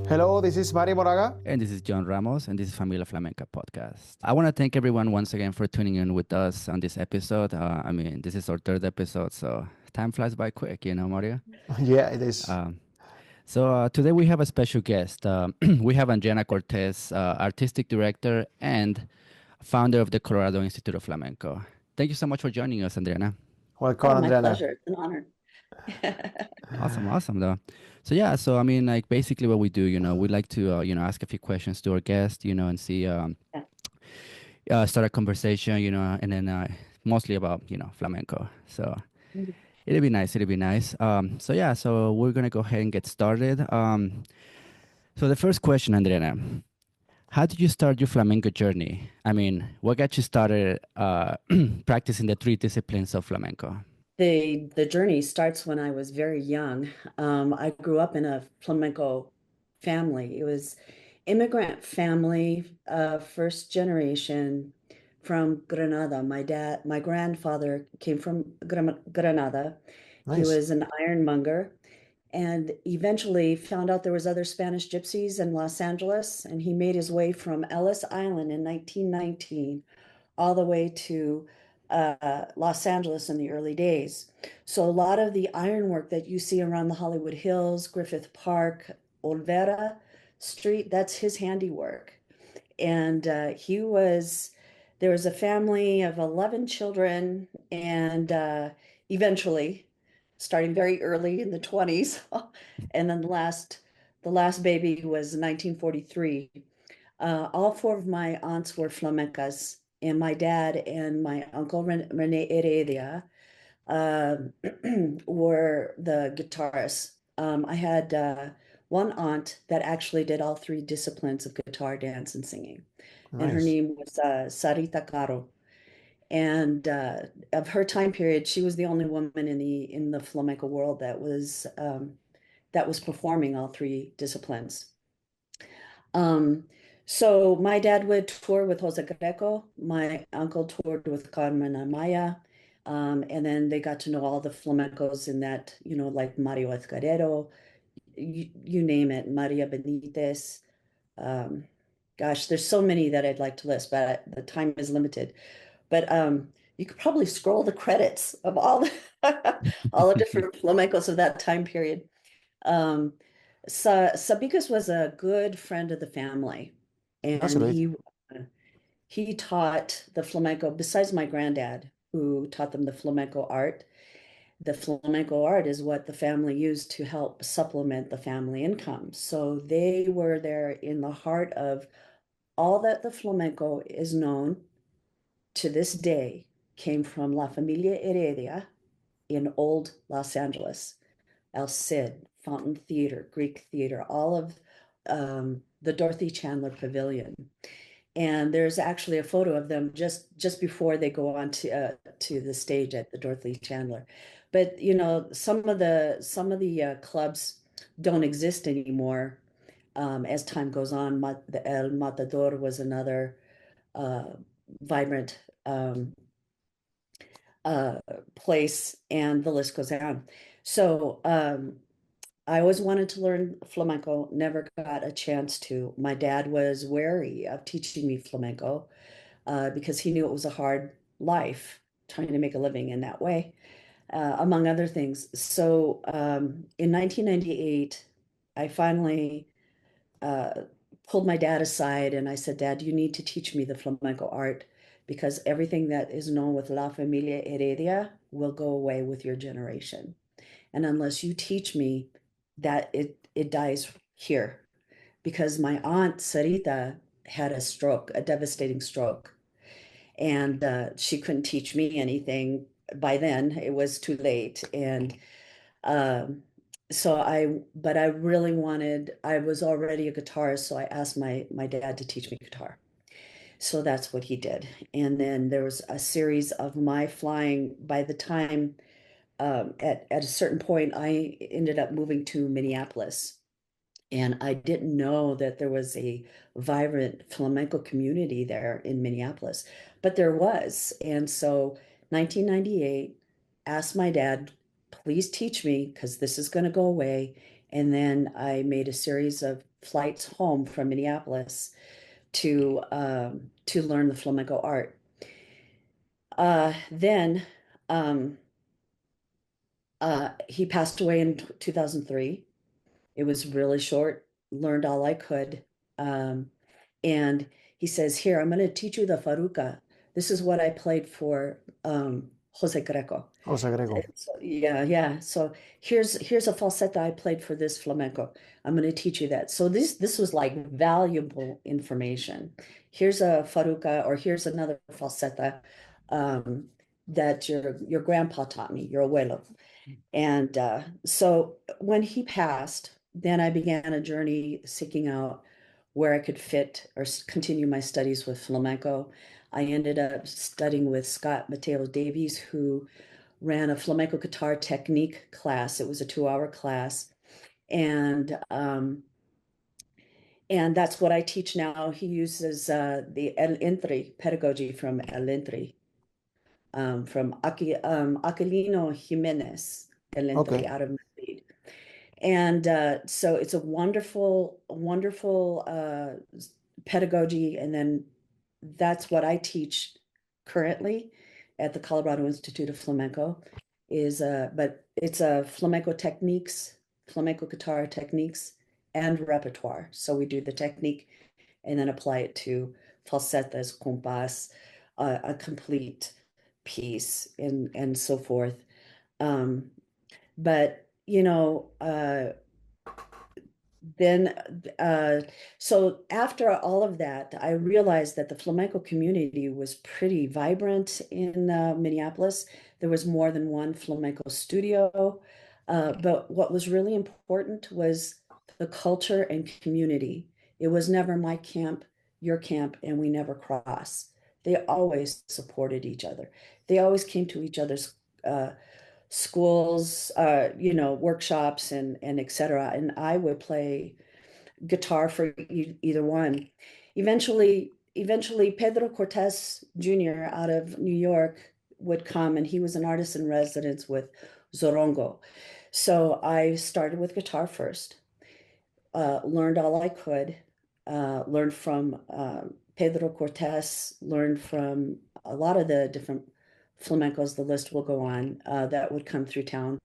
Hello, this is Mario Moraga. And this is John Ramos, and this is Familia Flamenca Podcast. I want to thank everyone once again for tuning in with us on this episode. This is our third episode, so time flies by quick, Mario? Yeah, it is. Today we have a special guest. We have Andreana Cortez, artistic director and founder of the Colorado Institute of Flamenco. Thank you so much for joining us, Andreana. Welcome, Oh, my Andreana. pleasure. It's an honor. Awesome, though. Basically what we do, we like to, ask a few questions to our guest, and see, start a conversation, and then mostly about, flamenco. So it'll be nice. So we're going to go ahead and get started. So the first question, Andreana, how did you start your flamenco journey? I mean, what got you started practicing the three disciplines of flamenco? The journey starts when I was very young. I grew up in a flamenco family. It was immigrant family, first generation from Granada. My grandfather came from Granada. He Nice. was an ironmonger and eventually found out there was other Spanish gypsies in Los Angeles, and he made his way from Ellis Island in 1919 all the way to Los Angeles in the early days. So a lot of the ironwork that you see around the Hollywood Hills, Griffith Park, Olvera Street, that's his handiwork. And there was a family of 11 children, and eventually, starting very early in the 20s, and then the last baby was 1943. All four of my aunts were flamencas, and my dad and my uncle Rene Heredia were the guitarists. I had one aunt that actually did all three disciplines of guitar, dance, and singing, and her Nice. name was Sarita Caro. And of her time period, she was the only woman in the flamenco world that was performing all three disciplines. So my dad would tour with Jose Greco. My uncle toured with Carmen Amaya. And then they got to know all the flamencos in that, like Mario Ezcarero, you name it, Maria Benitez. Gosh, there's so many that I'd like to list, but the time is limited. But you could probably scroll the credits of all all the different flamencos of that time period. Sabicas was a good friend of the family, That's and great. he taught the flamenco, besides my granddad, who taught them the flamenco art. The flamenco art is what the family used to help supplement the family income. So they were there in the heart of all that the flamenco is known to this day came from La Familia Heredia in old Los Angeles. El Cid, Fountain Theater, Greek Theater, all of the Dorothy Chandler Pavilion. And there's actually a photo of them just before they go on to the stage at the Dorothy Chandler. But some of the clubs don't exist anymore as time goes on. The El Matador was another vibrant place, and the list goes on. So I always wanted to learn flamenco, never got a chance to. My dad was wary of teaching me flamenco because he knew it was a hard life trying to make a living in that way, among other things. So in 1998, I finally pulled my dad aside and I said, Dad, you need to teach me the flamenco art because everything that is known with La Familia Heredia will go away with your generation. And unless you teach me, that it dies here. Because my aunt Sarita had a stroke, a devastating stroke, and she couldn't teach me anything by then. It was too late. And but I really I was already a guitarist, so I asked my dad to teach me guitar. So that's what he did. And then there was a series of my flying. By the time at a certain point, I ended up moving to Minneapolis. And I didn't know that there was a vibrant flamenco community there in Minneapolis, but there was. And so 1998, asked my dad, please teach me because this is going to go away. And then I made a series of flights home from Minneapolis to learn the flamenco art. Then he passed away in 2003. It was really short, learned all I could. And he says, here, I'm going to teach you the faruca. This is what I played for Jose Greco. Jose Greco. So, yeah. So here's a falseta I played for this flamenco. I'm going to teach you that. So this was like valuable information. Here's a faruca, or here's another falseta that your grandpa taught me, your abuelo. And so when he passed, then I began a journey seeking out where I could fit or continue my studies with flamenco. I ended up studying with Scott Mateo Davies, who ran a flamenco guitar technique class. It was a 2-hour class. And that's what I teach now. He uses the El Entry pedagogy from El Entry, from Aquilino Jimenez, El Entry, Okay. out of Madrid. And so it's a wonderful pedagogy. And then that's what I teach currently at the Colorado Institute of Flamenco but it's flamenco techniques, flamenco guitar techniques and repertoire. So we do the technique and then apply it to falsetas, compás, a complete piece and so forth. But then so after all of that, I realized that the flamenco community was pretty vibrant in Minneapolis. There was more than one flamenco studio, but what was really important was the culture and community. It was never my camp, your camp, and we never cross. They always supported each other. They always came to each other's schools, workshops and etc. And I would play guitar for either one. Eventually, Pedro Cortes Jr. out of New York would come, and he was an artist in residence with Zorongo. So I started with guitar first, learned all I could, learned from Pedro Cortes, learned from a lot of the different flamencos, the list will go on, that would come through town.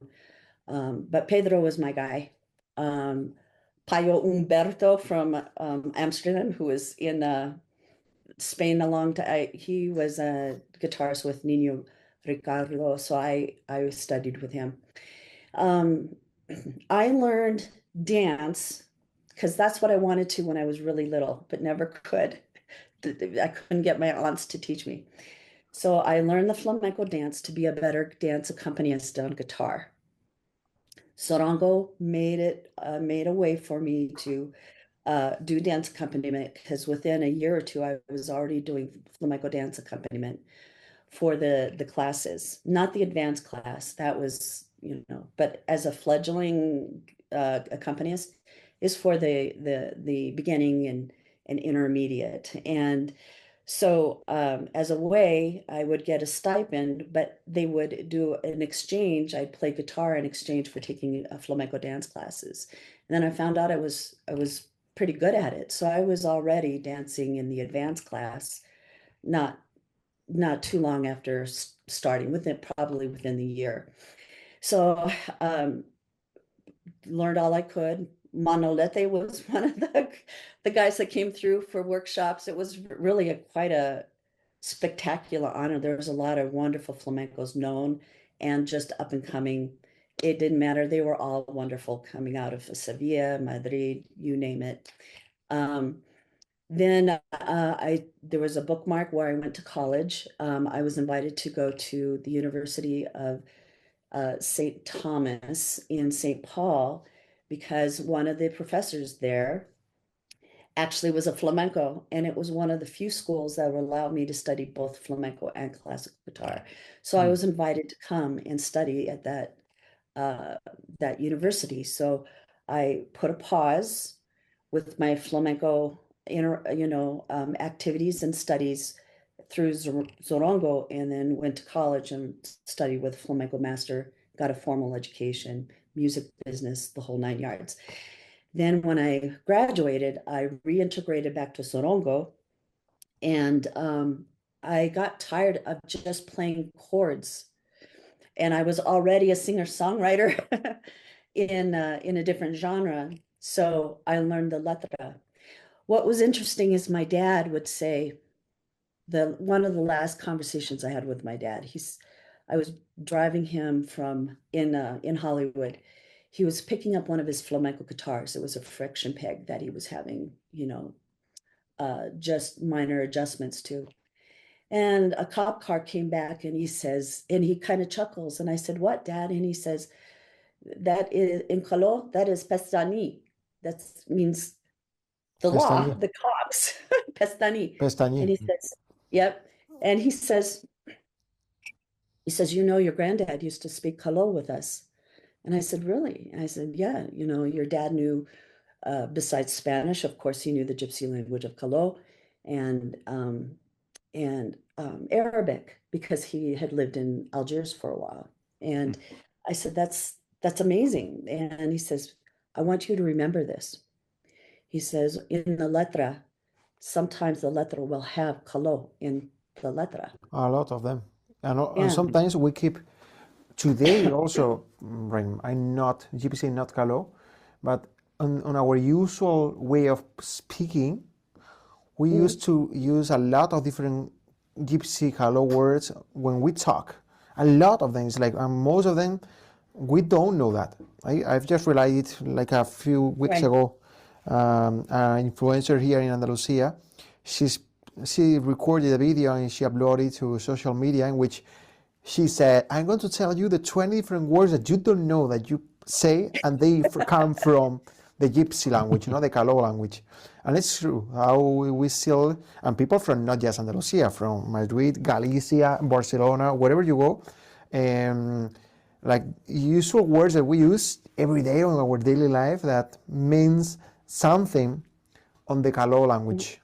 But Pedro was my guy. Payo Umberto from Amsterdam, who was in Spain a long time. He was a guitarist with Nino Ricardo, so I studied with him. I learned dance because that's what I wanted to when I was really little, but never could. I couldn't get my aunts to teach me. So I learned the flamenco dance to be a better dance accompanist on guitar. Sorango made a way for me to do dance accompaniment, because within a year or two I was already doing flamenco dance accompaniment for the classes, not the advanced class. That was, but as a fledgling accompanist is for the beginning and intermediate. And so as a way, I would get a stipend, but they would do an exchange. I'd play guitar in exchange for taking flamenco dance classes. And then I found out I was pretty good at it. So I was already dancing in the advanced class, not too long after starting, probably within the year. So learned all I could. Manolete was one of the guys that came through for workshops. It was really quite a spectacular honor. There was a lot of wonderful flamencos known and just up and coming. It didn't matter. They were all wonderful, coming out of Sevilla, Madrid, you name it. Then there was a bookmark where I went to college. I was invited to go to the University of St. Thomas in St. Paul, because one of the professors there actually was a flamenco, and it was one of the few schools that would allow me to study both flamenco and classical guitar. So I was invited to come and study at that university. So I put a pause with my flamenco activities and studies through Zorongo, and then went to college and studied with flamenco master, got a formal education, music business, the whole 9 yards. Then when I graduated, I reintegrated back to Sorongo, and I got tired of just playing chords. And I was already a singer-songwriter in a different genre. So I learned the letra. What was interesting is my dad would say, one of the last conversations I had with my dad, I was driving him from in Hollywood. He was picking up one of his flamenco guitars. It was a friction peg that he was having, just minor adjustments to. And a cop car came back and he says, and he kind of chuckles. And I said, "What, Dad?" And he says, "That is in Kalo, that is pestani. That means the law, Pestaña. the cops, pestani." Pestaña. And he says, "Yep." And he says, "Your granddad used to speak Kalo with us." And I said, "Really?" I said, "Yeah, your dad knew, besides Spanish, of course, he knew the Gypsy language of Kalo and Arabic because he had lived in Algiers for a while." And I said, that's amazing." And he says, "I want you to remember this." He says, "In the letra, sometimes the letra will have Kalo in the letra." A lot of them. And Yeah. sometimes we keep, today also, I'm not Gypsy, not Kalo, but on our usual way of speaking, we used to use a lot of different Gypsy Kalo words when we talk. A lot of them. It's like most of them, we don't know that. I've just realized it like a few weeks Right. ago. An influencer here in Andalusia, she recorded a video and she uploaded it to social media in which she said, "I'm going to tell you the 20 different words that you don't know that you say, and they come from the Gypsy language, the Kalo language." And it's true, how we still, and people from not just Andalusia, from Madrid, Galicia, Barcelona, wherever you go, like usual words that we use every day on our daily life that means something on the Kalo language.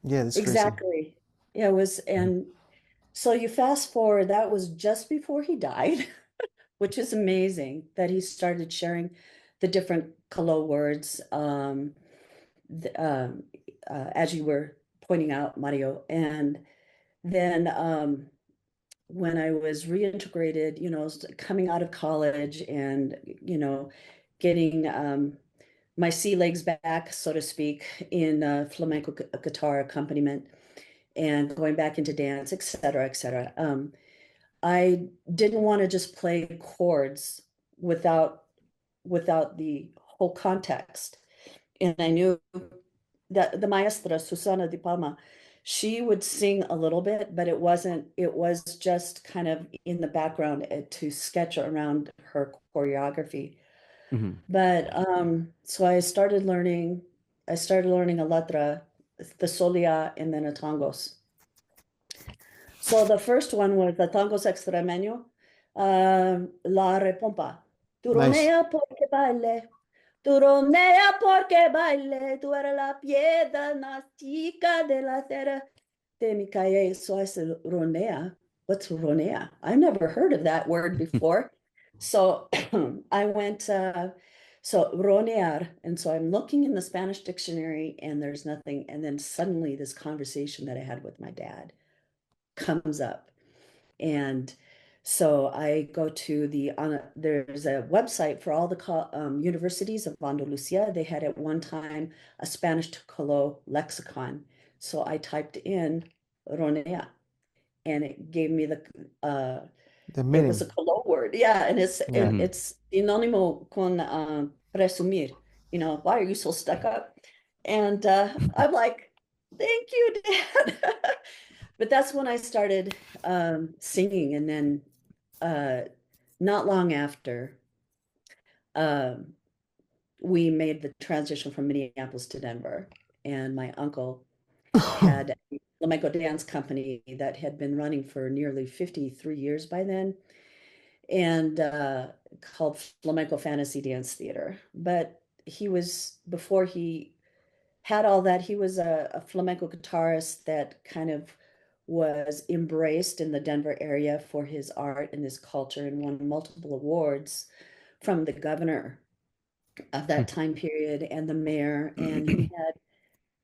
Yeah, that's crazy. Exactly. Yeah, it was, and so you fast forward, that was just before he died, which is amazing that he started sharing the different Kalo words, as you were pointing out, Mario. And then when I was reintegrated, coming out of college and, getting my sea legs back, so to speak, in flamenco guitar accompaniment and going back into dance, et cetera, et cetera. I didn't want to just play chords without the whole context. And I knew that the maestra, Susana de Palma, she would sing a little bit, but it was just kind of in the background to sketch around her choreography. But so I started learning a letra, the solia, and then a tangos. So the first one was the tangos extremeño, la repompa. Turonea porque baile, turonea porque baile, tú eres la piedra nastica de la tierra de mi calle. So I said, ronea, what's ronea? I've never heard of that word before. So I went, so ronear, and so I'm looking in the Spanish dictionary and there's nothing. And then suddenly this conversation that I had with my dad comes up. And so I go to there's a website for all the universities of Andalusia. They had at one time a Spanish to Kalo lexicon. So I typed in Ronea and it gave me the meaning. It was a Kalo word. Yeah, and it's sinónimo con presumir. Why are you so stuck up? And I'm like, thank you, Dad. But that's when I started singing. And then not long after, we made the transition from Minneapolis to Denver. And my uncle had a flamenco dance company that had been running for nearly 53 years by then, and called Flamenco Fantasy Dance Theater. But before he had all that, he was a flamenco guitarist that kind of was embraced in the Denver area for his art and his culture and won multiple awards from the governor of that time period and the mayor, and he had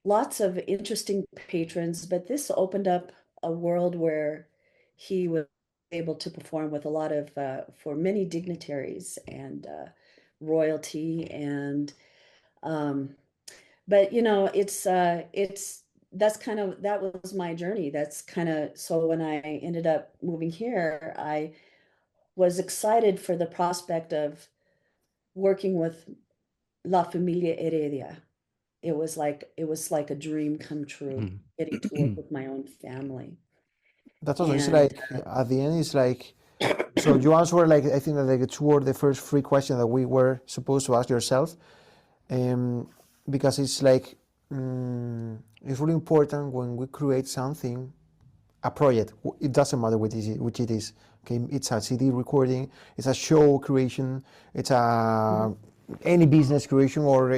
lots of interesting patrons, but this opened up a world where he was able to perform with a lot of for many dignitaries and royalty and um, but it's that was my journey. That's kind of so when I ended up moving here, I was excited for the prospect of working with La Familia Heredia. It was like a dream come true, getting to work with my own family. That's awesome. It's And like at the end, it's like so you answer like I think that like two or the first three questions that we were supposed to ask yourself, um, because it's like it's really important when we create something, a project. It doesn't matter which it is. Okay, it's a CD recording, it's a show creation, it's a any business creation or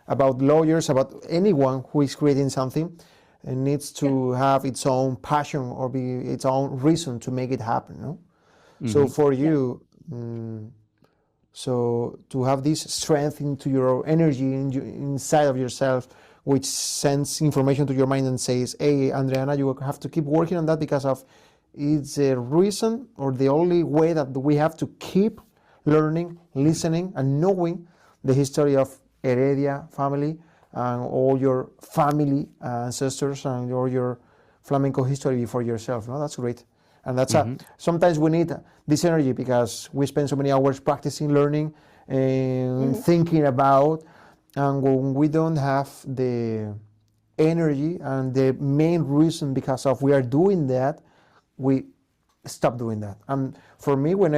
about lawyers, about anyone who is creating something, it needs to have its own passion or be its own reason to make it happen. No, so for you, so to have this strength into your energy inside of yourself, which sends information to your mind and says, "Hey, Andreana, you have to keep working on that because of it's a reason or the only way that we have to keep learning, listening, and knowing the history of Heredia family and all your family ancestors and all your flamenco history for yourself." No, that's great. And that's sometimes we need this energy because we spend so many hours practicing, learning, and thinking about, and when we don't have the energy and the main reason because of we are doing that, we stop doing that. And for me, when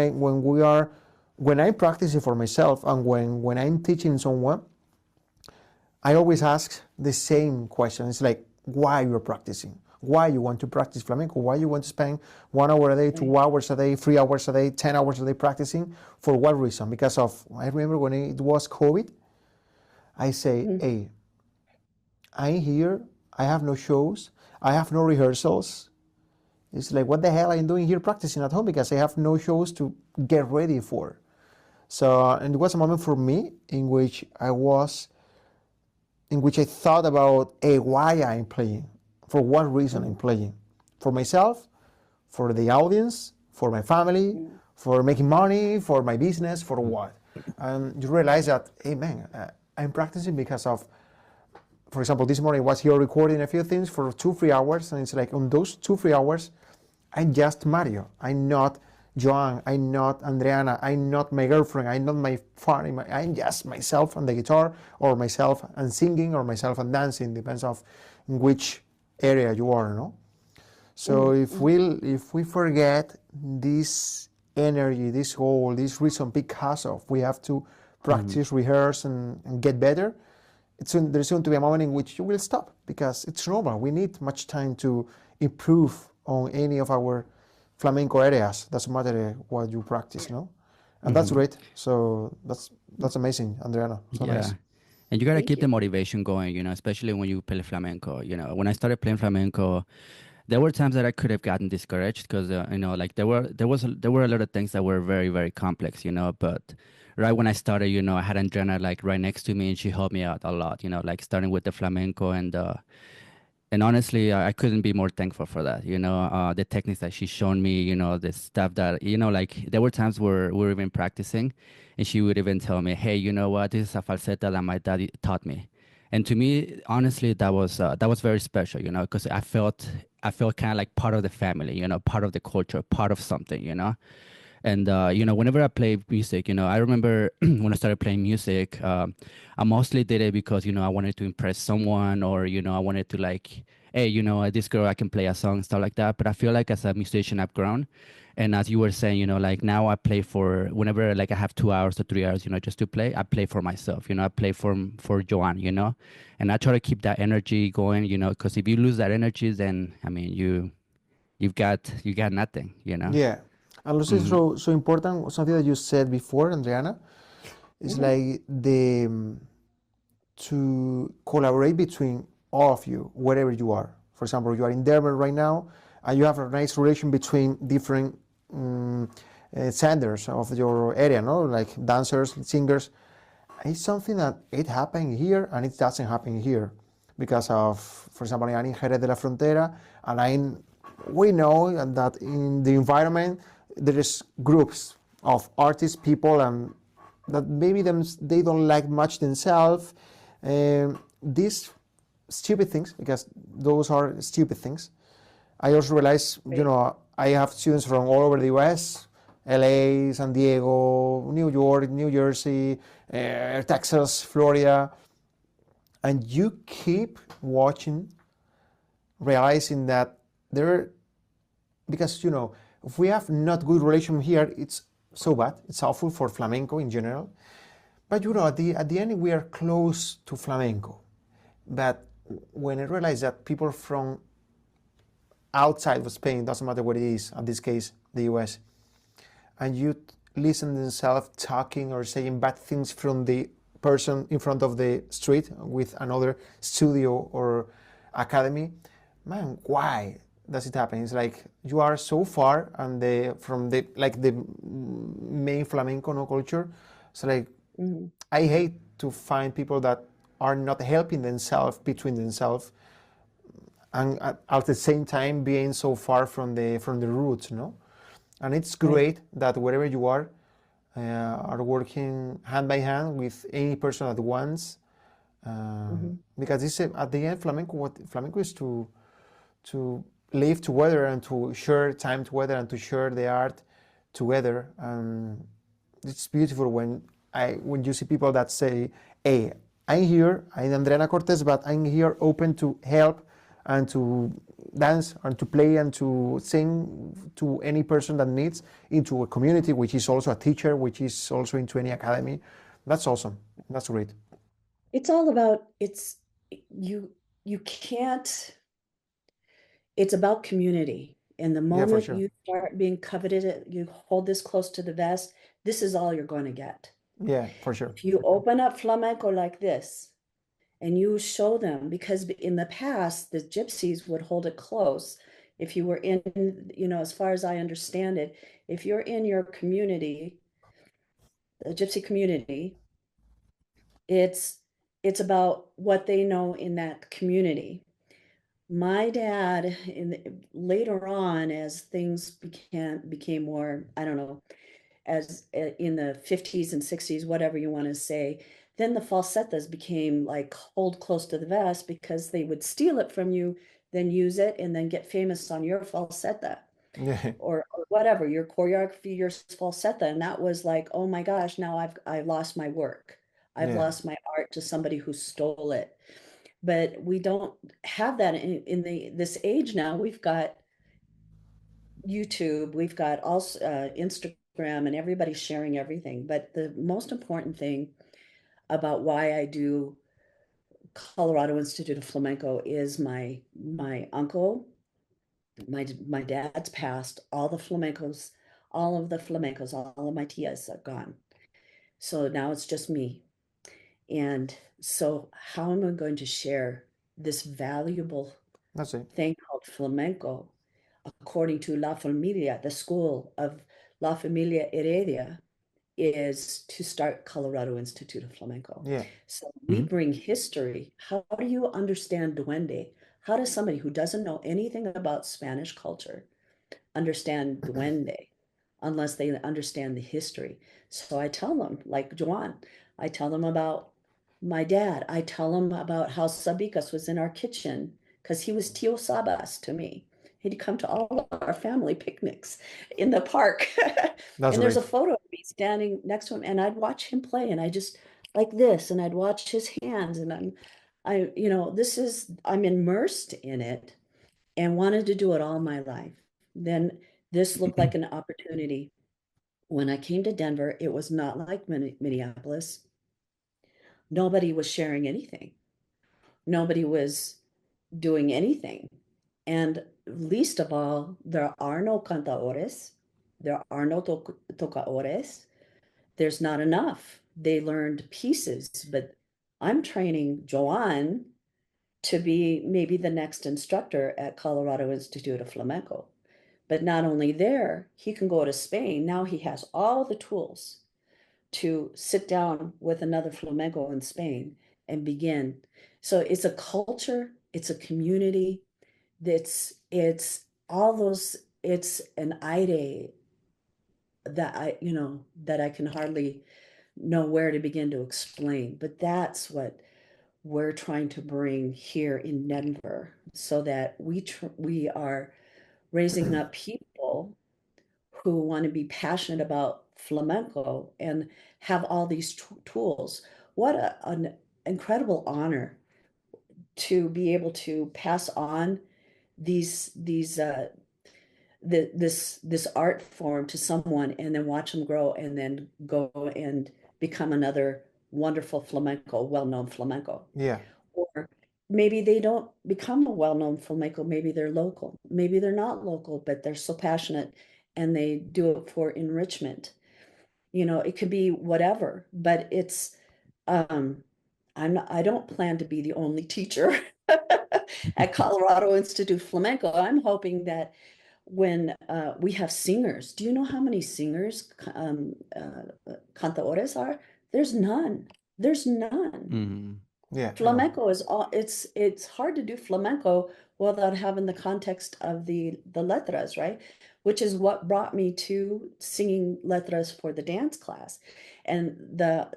I'm practicing for myself and when I'm teaching someone, I always ask the same question. It's like, why you're practicing? Why you want to practice flamenco? Why you want to spend 1 hour a day, 2 hours a day, 3 hours a day, 10 hours a day practicing? For what reason? Because I remember when it was COVID, I say, hey, I'm here, I have no shows, I have no rehearsals. It's like, what the hell I'm doing here practicing at home because I have no shows to get ready for. So, and it was a moment for me in which I thought about, hey, why I'm playing, for what reason I'm playing, for myself, for the audience, for my family, for making money, for my business, for what? And you realize that, hey man, I'm practicing because of, for example, this morning I was here recording a few things for 2-3 hours, and it's like on those 2-3 hours, I'm just Mario. I'm not Joan. I'm not Andreana. I'm not my girlfriend. I'm not my father. I'm just myself on the guitar, or myself and singing, or myself and dancing. Depends on in which area you are, no? So if we forget this energy, this whole, this reason because of we have to practice, rehearse, and get better, there's going to be a moment in which you will stop because it's normal. We need much time to improve on any of our flamenco areas. Doesn't matter what you practice, no? And that's great. So that's amazing, Andreana. So nice. And you gotta Thank keep you. the motivation going, especially when you play flamenco. When I started playing flamenco, there were times that I could have gotten discouraged because like there were a lot of things that were very, very complex, but right when I started, I had Andrea like right next to me, and she helped me out a lot, like starting with the flamenco, and honestly, I couldn't be more thankful for that. The techniques that she's shown me, the stuff that, like there were times where we were even practicing, and she would even tell me, hey, you know what, this is a falsetto that my daddy taught me. And to me, honestly, that was very special, because I felt kind of like part of the family, part of the culture, part of something, And whenever I play music, I remember when I started playing music, I mostly did it because I wanted to impress someone, or I wanted to like, hey, this girl, I can play a song, stuff like that. But I feel like as a musician, I've grown. And as you were saying, like now I play for whenever like I have 2 hours or 3 hours, just to play, I play for myself, I play for Joan, and I try to keep that energy going, because if you lose that energy, then I mean you got nothing, Yeah. And also it's so important, something that you said before, Andreana, is like to collaborate between all of you, wherever you are. For example, you are in Denver right now, and you have a nice relation between different senders of your area, no? Like dancers, singers, it's something that it happened here and it doesn't happen here because of, for example, I'm in Jerez de la Frontera, and we know that in the environment there is groups of artists, people, and that maybe they don't like much themselves. These stupid things, because those are stupid things. I also realize, I have students from all over the US, LA, San Diego, New York, New Jersey, Texas, Florida, and you keep watching, realizing that because if we have not good relation here, it's so bad, it's awful for flamenco in general. But at the end we are close to flamenco. But when I realize that people from outside of Spain, doesn't matter what it is, in this case the US, and you listen to themselves talking or saying bad things from the person in front of the street with another studio or academy, man, why does it happen? It's like you are so far and from the main flamenco culture. So like, I hate to find people that are not helping themselves between themselves, and at the same time being so far from the roots, And it's great that wherever you are working hand by hand with any person at once, because this at the end flamenco is to live together and to share time together and to share the art together. It's beautiful when you see people that say, "Hey, I'm here, I'm Andreana Cortez, but I'm here open to help and to dance and to play and to sing to any person that needs, into a community which is also a teacher, which is also into any academy." That's awesome. That's great. It's all about, you can't, it's about community. And the Yeah, for moment sure. you start being coveted, you hold this close to the vest, this is all you're going to get. Yeah, for sure. If you open up flamenco like this and you show them, because in the past, the gypsies would hold it close. If you were in, as far as I understand it, if you're in your community, the gypsy community, it's about what they know in that community. My dad, later on, as things became more, I don't know, as in the 50s and 60s, whatever you want to say, then the falsettas became like hold close to the vest, because they would steal it from you, then use it, and then get famous on your falsetta. Yeah. Or whatever, your choreography, your falsetta. And that was like, oh my gosh, now I've lost my work. I've Yeah. lost my art to somebody who stole it. But we don't have that in this age now. We've got YouTube, we've got also Instagram, and everybody's sharing everything. But the most important thing about why I do Colorado Institute of Flamenco is my uncle, my dad's passed. All of the flamencos, all of my tias are gone. So now it's just me. And so how am I going to share this valuable That's it. thing called flamenco, according to La Familia, the school of La Familia Heredia, is to start Colorado Institute of Flamenco. Yeah. So we bring history. How do you understand Duende? How does somebody who doesn't know anything about Spanish culture understand Duende unless they understand the history? So I tell them, like Joan, I tell them about my dad. I tell them about how Sabicas was in our kitchen because he was Tio Sabas to me. He'd come to all of our family picnics in the park. That's And there's a great. photo of me standing next to him, and I'd watch him play, and I just like this, and I'd watch his hands, and I'm immersed in it and wanted to do it all my life. Then this looked like an opportunity. When I came to Denver, it was not like Minneapolis. Nobody was sharing anything. Nobody was doing anything. And least of all, there are no cantadores. There are no tocadores. There's not enough. They learned pieces, but I'm training Joan to be maybe the next instructor at Colorado Institute of Flamenco. But not only there, he can go to Spain. Now he has all the tools to sit down with another flamenco in Spain and begin. So it's a culture, it's a community, it's all those, it's an aire that I can hardly know where to begin to explain. But that's what we're trying to bring here in Denver, so that we are raising up people who want to be passionate about flamenco and have all these tools. What an incredible honor to be able to pass on this art form to someone, and then watch them grow, and then go and become another wonderful flamenco, well-known flamenco. Yeah. Or maybe they don't become a well-known flamenco, maybe they're local, maybe they're not local, but they're so passionate and they do it for enrichment. It could be whatever, but it's I don't plan to be the only teacher at Colorado Institute of Flamenco. I'm hoping that when we have singers, do you know how many singers cantadores are? There's none. There's none. Mm-hmm. Yeah. Flamenco is all, it's hard to do flamenco without having the context of the letras, right? Which is what brought me to singing letras for the dance class. And the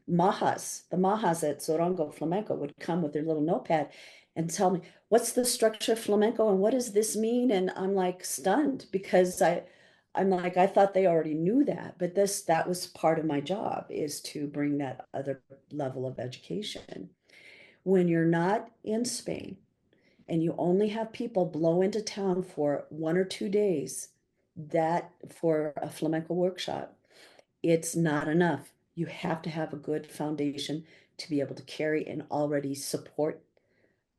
majas at Zorango Flamenco would come with their little notepad and tell me, what's the structure of flamenco and what does this mean? And I'm like stunned, because I'm like, I thought they already knew that, but that was part of my job, is to bring that other level of education. When you're not in Spain and you only have people blow into town for 1 or 2 days, that for a flamenco workshop, it's not enough. You have to have a good foundation to be able to carry and already support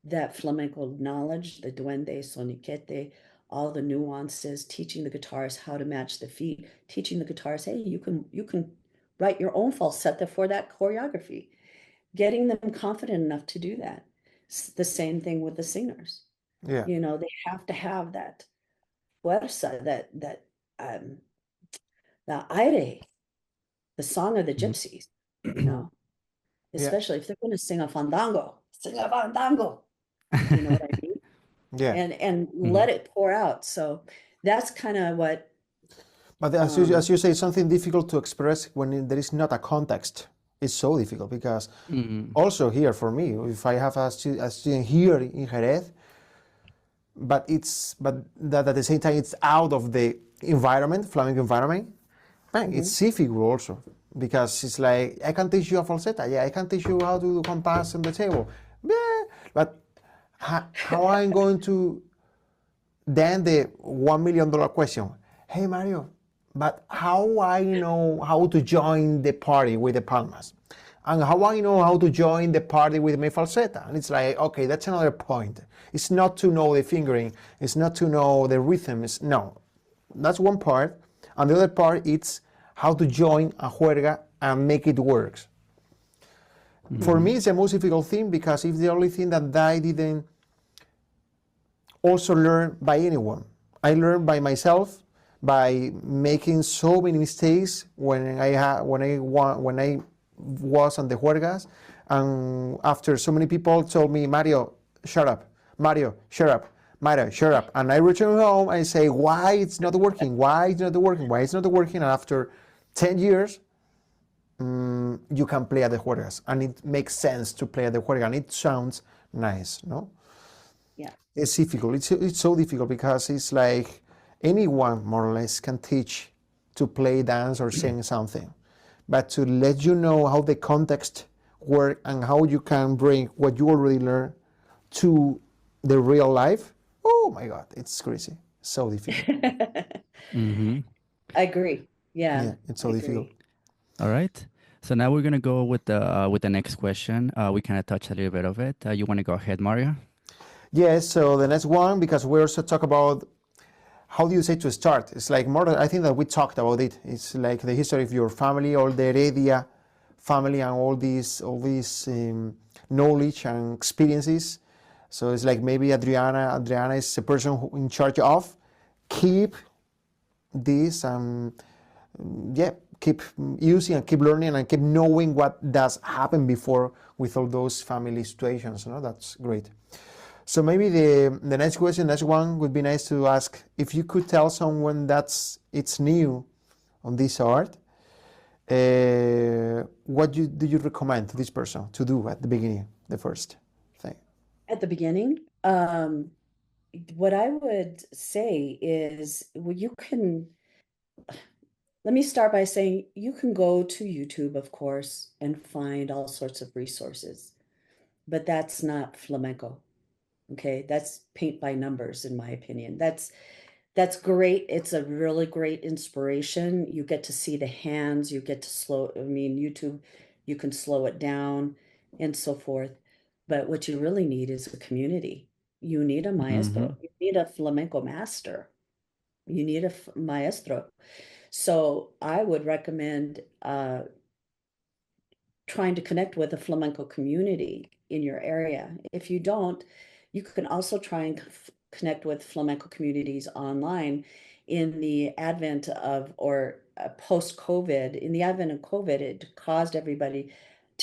that flamenco knowledge, the duende, soniquete, all the nuances, teaching the guitars how to match the feet, teaching the guitars, hey, you can write your own falsetto for that choreography, getting them confident enough to do that. It's the same thing with the singers. Yeah. They have to have that fuerza, that the aire, the song of the gypsies, especially if they're going to sing a fandango. You know what I mean? Yeah. And let it pour out. So that's kind of what. But as you say, something difficult to express when there is not a context. It's so difficult, because also here for me, if I have a student here in Jerez, but that at the same time it's out of the environment, flamenco environment, man, it's difficult also, because it's like, I can teach you a falsetto, yeah, I can teach you how to do compass on the table, yeah, but how I'm going to, then the $1 million question, hey Mario, but how I know how to join the party with the palmas? And how I know how to join the party with my falsetto? And it's like, okay, that's another point. It's not to know the fingering, it's not to know the rhythms, no. That's one part. And the other part, it's how to join a juerga and make it work. For me, it's the most difficult thing, because it's the only thing that I didn't also learn by anyone. I learned by myself, by making so many mistakes when I was on the juergas, and after so many people told me, Mario, shut up, Mario, shut up, Mario, shut up, and I return home and say, why it's not working, why it's not working, why it's not working, and after 10 years, you can play at the juergas, and it makes sense to play at the juerga, and it sounds nice, no? Yeah. It's difficult. It's so difficult, because it's like anyone more or less can teach to play, dance, or sing something, but to let you know how the context work and how you can bring what you already learned to the real life, oh my God, it's crazy. So difficult. I agree. Yeah, it's so difficult. All right. So now we're gonna go with the next question. We kind of touched a little bit of it. You want to go ahead, Mario? Yes. So the next one, because we also talk about how do you say to start. It's like more. I think that we talked about it. It's like the history of your family, all the Heredia family, and all these knowledge and experiences. So it's like maybe Andreana is the person who in charge of keep this keep using and keep learning and keep knowing what does happen before with all those family situations. That's great. So maybe the next question, next one would be nice to ask, if you could tell someone it's new on this art, what do you recommend to this person to do at the beginning, the first thing? At the beginning, what I would say is, well, let me start by saying you can go to YouTube, of course, and find all sorts of resources, but that's not flamenco. Okay, that's paint by numbers, in my opinion. That's great. It's a really great inspiration. You get to see the hands, you get to YouTube, you can slow it down and so forth. But what you really need is a community. You need a maestro. You need a flamenco master. You need a maestro. So I would recommend trying to connect with a flamenco community in your area. If you don't, you can also try and connect with flamenco communities online in the advent of, or post-COVID. In the advent of COVID, it caused everybody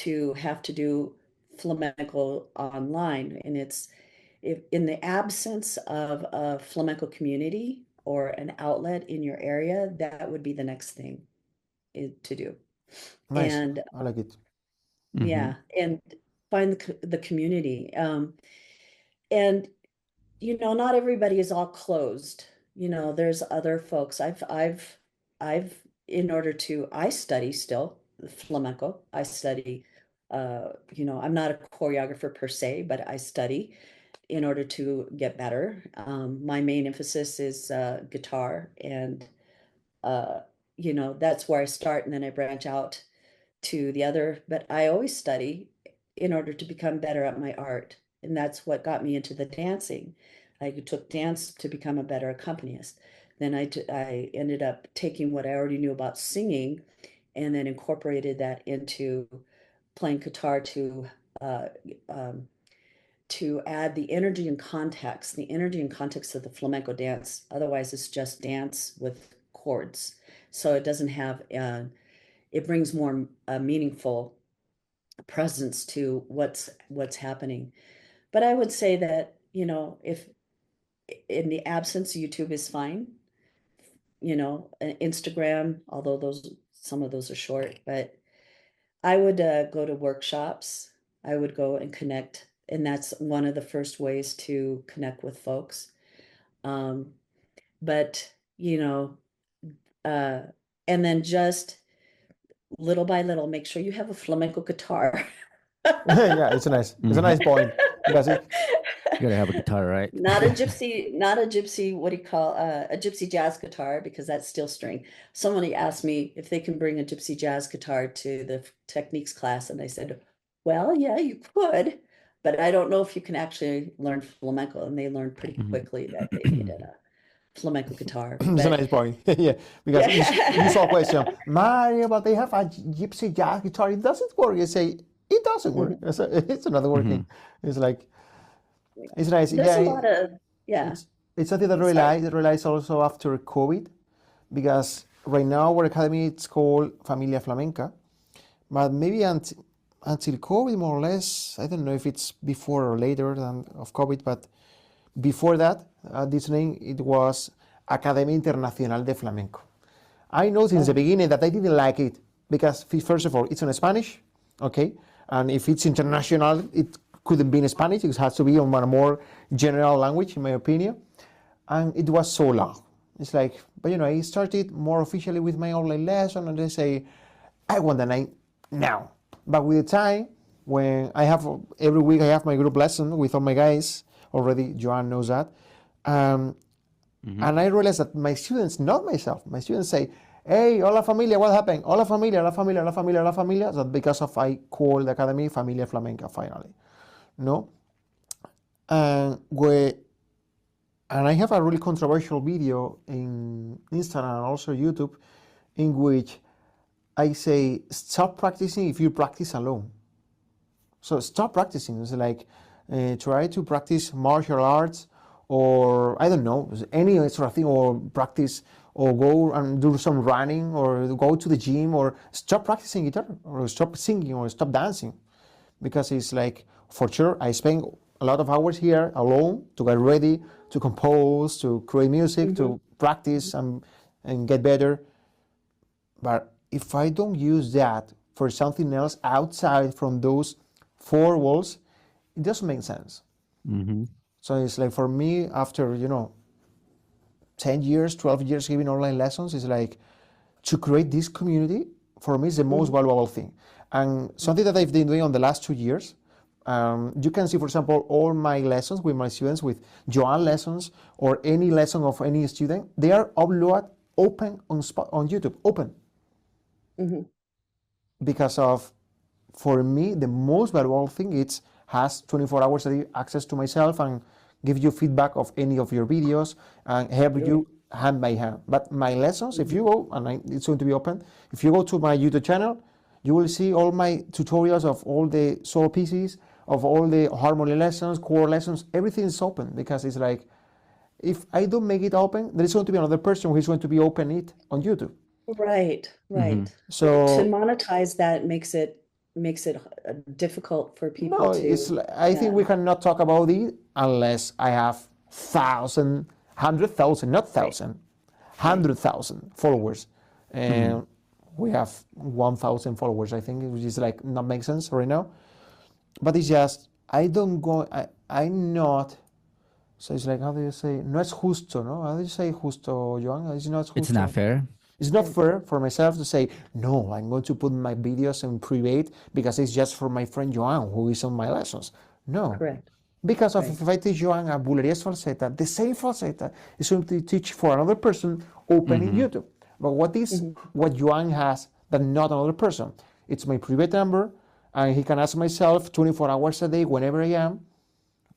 to have to do flamenco online. And in the absence of a flamenco community or an outlet in your area, that would be the next thing to do. Nice. And I like it. yeah, and find the community. And not everybody is all closed. There's other folks. I study still flamenco. I study, I'm not a choreographer per se, but I study in order to get better. My main emphasis is guitar, and that's where I start, and then I branch out to the other. But I always study in order to become better at my art, and that's what got me into the dancing. I took dance to become a better accompanist. Then I ended up taking what I already knew about singing, and then incorporated that into playing guitar to add the energy and context of the flamenco dance. Otherwise, it's just dance with chords. So it doesn't have, it brings more meaningful presence to what's happening. But I would say that, if in the absence, YouTube is fine. Instagram, although some of those are short, but I would go to workshops. I would go and connect, and that's one of the first ways to connect with folks. But and then just little by little, make sure you have a flamenco guitar. Yeah, it's a nice point, because You gotta have a guitar, right? Not a gypsy, what do you call a gypsy jazz guitar, because that's steel string. Somebody asked me if they can bring a gypsy jazz guitar to the techniques class, and I said, well, yeah, you could, but I don't know if you can actually learn flamenco. And they learned pretty quickly that they needed a flamenco guitar. it's a nice point. Yeah, because you saw a question, Mario, but they have a gypsy jazz guitar. It doesn't work. You say it doesn't work. It's another working. It's like, it's nice. There's a lot of, It's something that realized also after COVID, because right now our academy, it's called Familia Flamenca, but maybe until COVID, more or less, I don't know if it's before or later than of COVID, but before that, this name, it was Academia Internacional de Flamenco. I know since the beginning that I didn't like it, because first of all, it's in Spanish, okay, and if it's international, it couldn't be in Spanish. It has to be on a more general language, in my opinion. And it was so long. It's like, but I started more officially with my online lesson, and they say, I want the name now. But with the time, when every week I have my group lesson with all my guys, already Joan knows that. And I realized that my students, not myself, my students say, hey, hola familia, what happened? Hola familia, hola familia, hola familia, hola familia. So because of I called the academy Familia Flamenca finally. No? And I have a really controversial video in Instagram and also YouTube, in which I say, stop practicing if you practice alone. So stop practicing. It's like, try to practice martial arts, or I don't know, any extra thing, or practice or go and do some running, or go to the gym, or stop practicing guitar, or stop singing, or stop dancing, because it's like, for sure, I spend a lot of hours here alone to get ready, to compose, to create music, to practice and get better. But if I don't use that for something else outside from those four walls, it doesn't make sense. So it's like, for me, after 10 years, 12 years giving online lessons, it's like, to create this community, for me, is the most valuable thing. And something that I've been doing on the last 2 years, you can see, for example, all my lessons with my students, with Joan lessons, or any lesson of any student, they are uploaded open on YouTube, open. Because of, for me, the most valuable thing, it's has 24 hours a day access to myself, and give you feedback of any of your videos, and help you hand by hand. But my lessons, if you go, and it's going to be open, if you go to my YouTube channel, you will see all my tutorials of all the solo pieces, of all the harmony lessons, chord lessons. Everything is open, because it's like, if I don't make it open, there is going to be another person who is going to be open it on YouTube. Right. So to monetize that makes it difficult for people no, to. it's. I think we cannot talk about it unless I have 1,000, 100,000, not 1,000, 100,000 followers, and we have 1,000 followers. I think, which is like not make sense right now. But it's just, I don't go. I'm not. So it's like, how do you say? No es justo, no? How do you say justo, Joan? It's not justo. It's not fair. It's not fair for myself to say, no, I'm going to put my videos in private because it's just for my friend Joan, who is on my lessons. No. Correct. Because of, if I teach Joan a Bulerías falseta, the same falseta is going to teach for another person open in YouTube. But what Joan has that not another person? It's my private number, and he can ask myself 24 hours a day, whenever I am,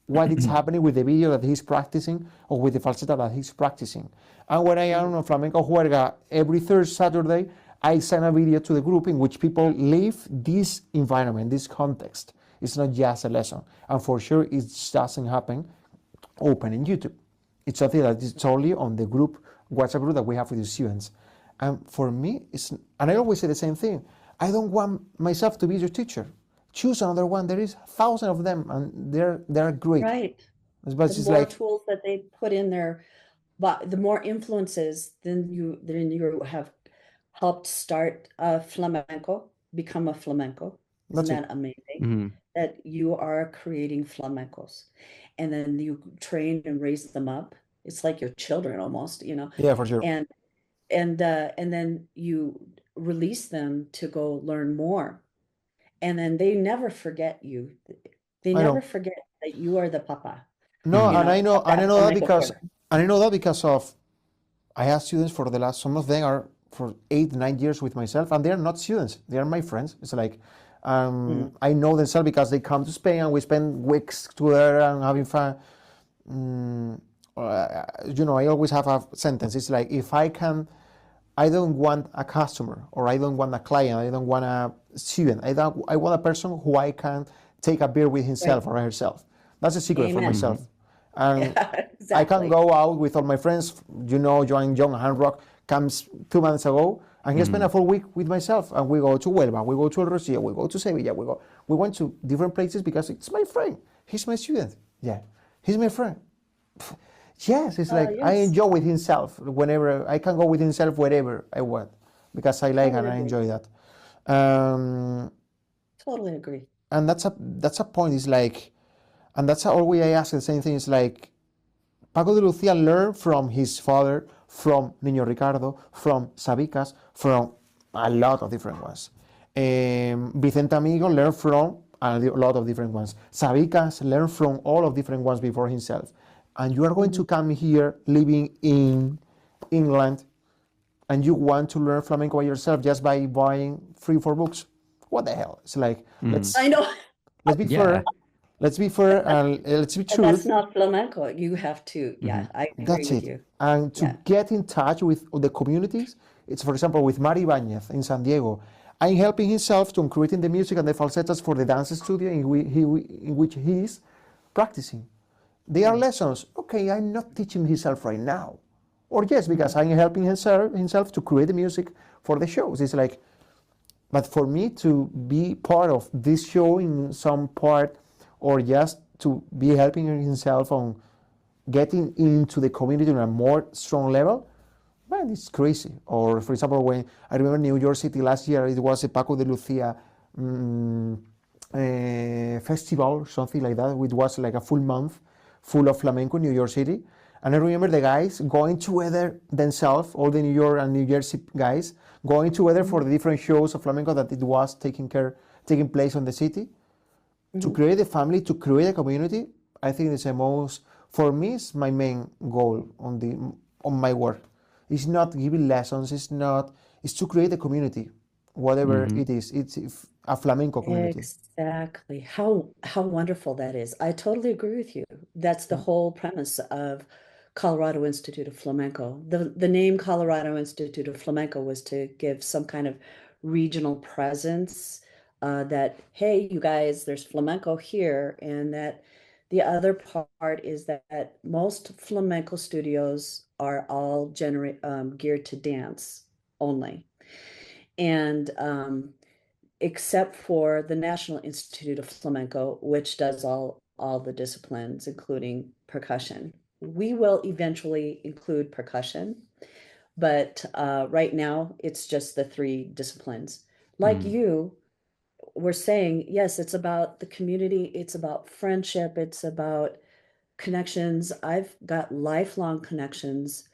what is happening with the video that he's practicing, or with the falseta that he's practicing. And when I am on Flamenco Juerga, every third Saturday, I send a video to the group in which people live this environment, this context. It's not just a lesson. And for sure, it doesn't happen open in YouTube. It's something that is totally on the group, WhatsApp group that we have with the students. And for me, and I always say the same thing, I don't want myself to be your teacher. Choose another one. There is thousands of them, and they're great. Right. But The it's more like, tools that they put in there, but the more influences, then you have helped start a flamenco, become a flamenco. Isn't that amazing? That you are creating flamencos, and then you train and raise them up. It's like your children almost, yeah, for sure. And then you release them to go learn more, and then they never forget you. They never forget that you are the papa. No, and I know that because program. and I know that because of, I have students for the last, some of them are for 8-9 years with myself, and they're not students, they are my friends. It's like, I know themselves because they come to Spain and we spend weeks together and having fun. I always have a sentence. It's like, if I don't want a customer, or I don't want a client, I don't want a student. I want a person who I can take a beer with himself or herself. That's a secret for myself. And Exactly. I can go out with all my friends. Joan Young Handrock comes 2 months ago, and he spent a full week with myself, and we go to Huelva, we go to El Rocío, we go to Sevilla, we went to different places because it's my friend. He's my student. Yeah, he's my friend. Yes, it's like, I enjoy with himself whenever I can go with himself wherever I want, because I like and I enjoy that. Totally agree. And that's a point. Is like, and that's always I ask the same thing. It's like, Paco de Lucia learned from his father, from Niño Ricardo, from Sabicas, from a lot of different ones. Vicente Amigo learned from a lot of different ones. Sabicas learned from all of different ones before himself. And you are going to come here living in England, and you want to learn flamenco by yourself just by buying 3-4 books. What the hell? It's like, I know. let's be fair. Let's be fair and let's be true. That's not flamenco. You have to, I agree That's with it. you. And to get in touch with the communities, it's, for example, with Mari Ibañez in San Diego. I'm helping himself to creating the music and the falsettas for the dance studio in which he is practicing. They are lessons. Okay, I'm not teaching himself right now. or yes, because I'm helping himself to create the music for the shows. It's like, but for me to be part of this show in some part, or just to be helping himself on getting into the community on a more strong level, man, it's crazy. Or for example, when I remember New York City last year, it was a Paco de Lucia festival or something like that, which was like a full month full of flamenco in New York City. And I remember the guys going together themselves, all the New York and New Jersey guys, going together for the different shows of flamenco that it was taking place on the city. To create a family, to create a community, I think it's the most, for me, it's my main goal on my work. It's not giving lessons, it's to create a community, whatever it is. It's a flamenco community. Exactly. How wonderful that is. I totally agree with you. That's the whole premise of Colorado Institute of Flamenco. The name Colorado Institute of Flamenco was to give some kind of regional presence, that, hey, you guys, there's flamenco here, and that the other part is that most flamenco studios are all geared to dance only. And except for the National Institute of Flamenco, which does all the disciplines, including percussion. We will eventually include percussion, but right now it's just the three disciplines. Like you were saying, yes, it's about the community, it's about friendship, it's about connections. I've got lifelong connections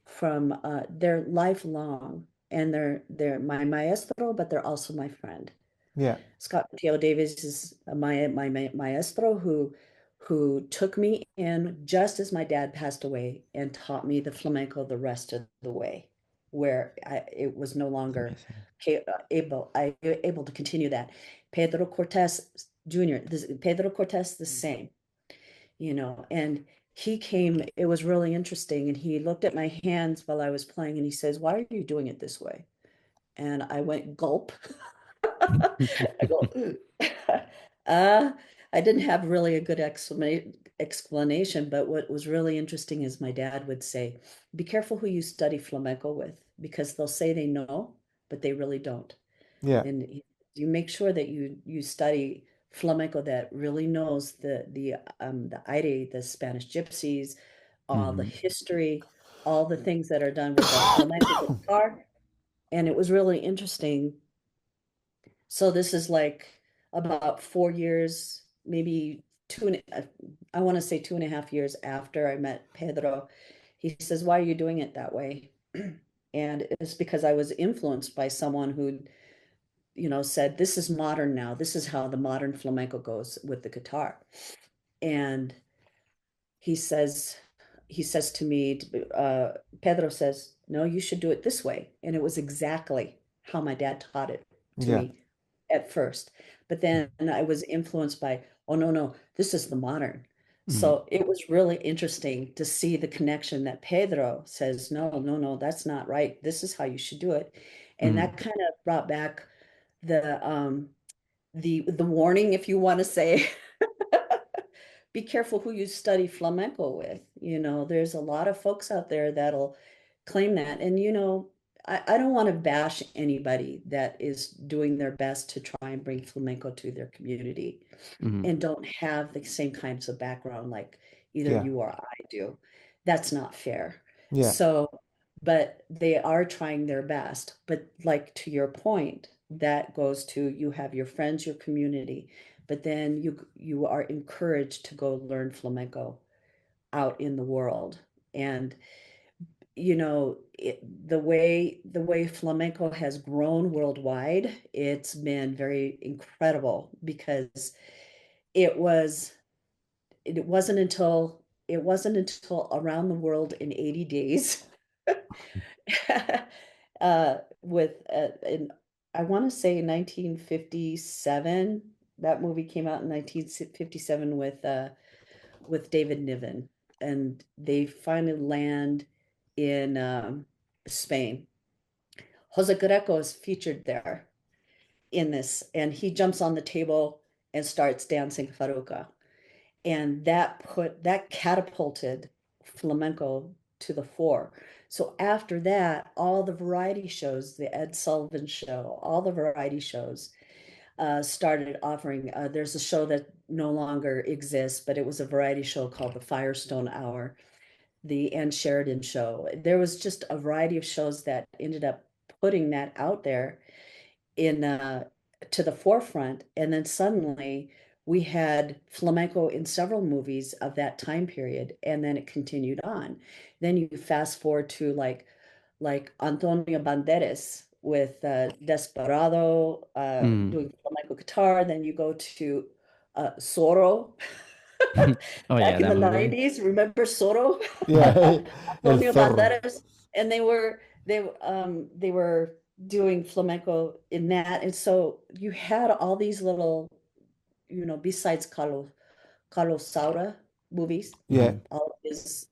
from they're lifelong, and they're my maestro, but they're also my friend. Yeah, Scott Mateo Davis is my maestro who took me in just as my dad passed away and taught me the flamenco the rest of the way, where it was no longer able to continue that. Pedro Cortes Jr., Pedro Cortes, the same, and he came, it was really interesting, and he looked at my hands while I was playing, and he says, "Why are you doing it this way?" And I went gulp. I go, uh, I didn't have really a good explanation, but what was really interesting is my dad would say, "Be careful who you study flamenco with, because they'll say they know, but they really don't." yeah, And you make sure that you study flamenco that really knows the aire, the Spanish gypsies, all the history, all the things that are done with the flamenco guitar. And it was really interesting. So this is like about 4 years, maybe I want to say 2.5 years after I met Pedro. He says, "Why are you doing it that way?" And it's because I was influenced by someone who, said, "This is modern now. This is how the modern flamenco goes with the guitar." And he says, to me, Pedro says, "No, you should do it this way." And it was exactly how my dad taught it to yeah, me at first. But then I was influenced by, "Oh, no, no, this is the modern." So it was really interesting to see the connection that Pedro says, "No, no, no, that's not right. This is how you should do it." And that kind of brought back the warning, if you want to say. Be careful who you study flamenco with. There's a lot of folks out there that'll claim that. And, I don't want to bash anybody that is doing their best to try and bring flamenco to their community and don't have the same kinds of background like either yeah, you or I do. That's not fair. yeah, So, but they are trying their best. But like to your point, that goes to, you have your friends, your community, but then you are encouraged to go learn flamenco out in the world. And the way flamenco has grown worldwide, it's been very incredible, because it was it wasn't until around the world in 80 days, with in I want to say 1957. That movie came out in 1957 with David Niven, and they finally land in Spain. Jose Greco is featured there in this, and he jumps on the table and starts dancing faruca. And that catapulted flamenco to the fore. So after that, all the variety shows, the Ed Sullivan Show, all the variety shows started offering. There's a show that no longer exists, but it was a variety show called the Firestone Hour, the Ann Sheridan Show. There was just a variety of shows that ended up putting that out there in to the forefront. And then suddenly we had flamenco in several movies of that time period, and then it continued on. Then you fast forward to like Antonio Banderas with Desperado doing flamenco guitar. Then you go to Zorro Oh back yeah, in that the movie. 90s. Remember Zorro? Yeah, El Antonio Zorro. Banderas, and they were doing flamenco in that, and so you had all these little, besides Carlos Saura movies, Yeah, all of his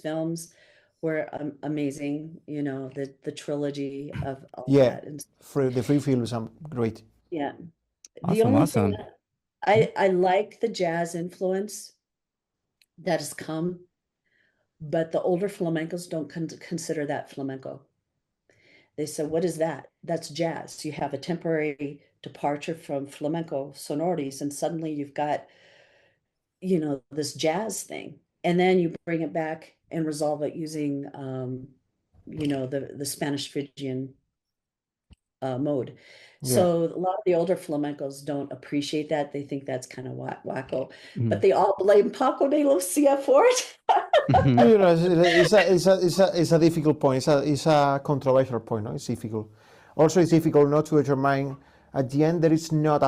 films were amazing. The trilogy of all of yeah. that, and The free films are great. yeah. The Awesome, only thing awesome. I like the jazz influence that has come, but the older flamencos don't consider that flamenco. They said, what is that? That's jazz. You have a temporary departure from flamenco sonorities, and suddenly you've got, this jazz thing. And then you bring it back and resolve it using, the Spanish Phrygian mode. Yeah. So a lot of the older flamencos don't appreciate that. They think that's kind of wacko, Mhm. but they all blame Paco de Lucia for it. It's a difficult point. It's a controversial point. No? It's difficult. Also, it's difficult not to determine. At the end, there is not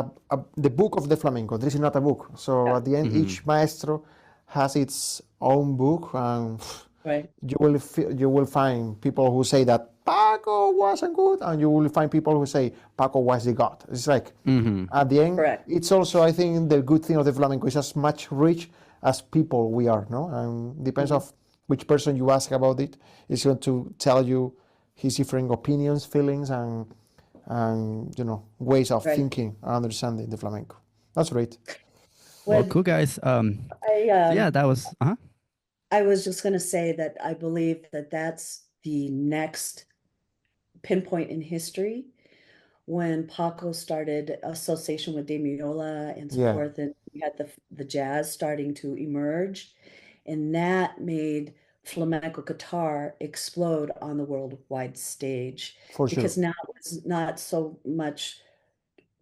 the book of the flamenco. There is not a book. So Yeah. at the end, each maestro has its own book, and Right. you will find people who say that Paco wasn't good, and you will find people who say Paco was the god. It's like at the end, Correct. it's also, I think, the good thing of the flamenco is as much rich as people we are. No, and depends of which person you ask about it, is going to tell you his different opinions, feelings, and ways of Right. thinking and understanding the flamenco. That's great. Well, When cool guys. Yeah, that was I was just going to say that I believe that that's the next pinpoint in history when Paco started association with Demiola and so Yeah. forth, and we had the jazz starting to emerge, and that made flamenco guitar explode on the worldwide stage For sure. because now it's not so much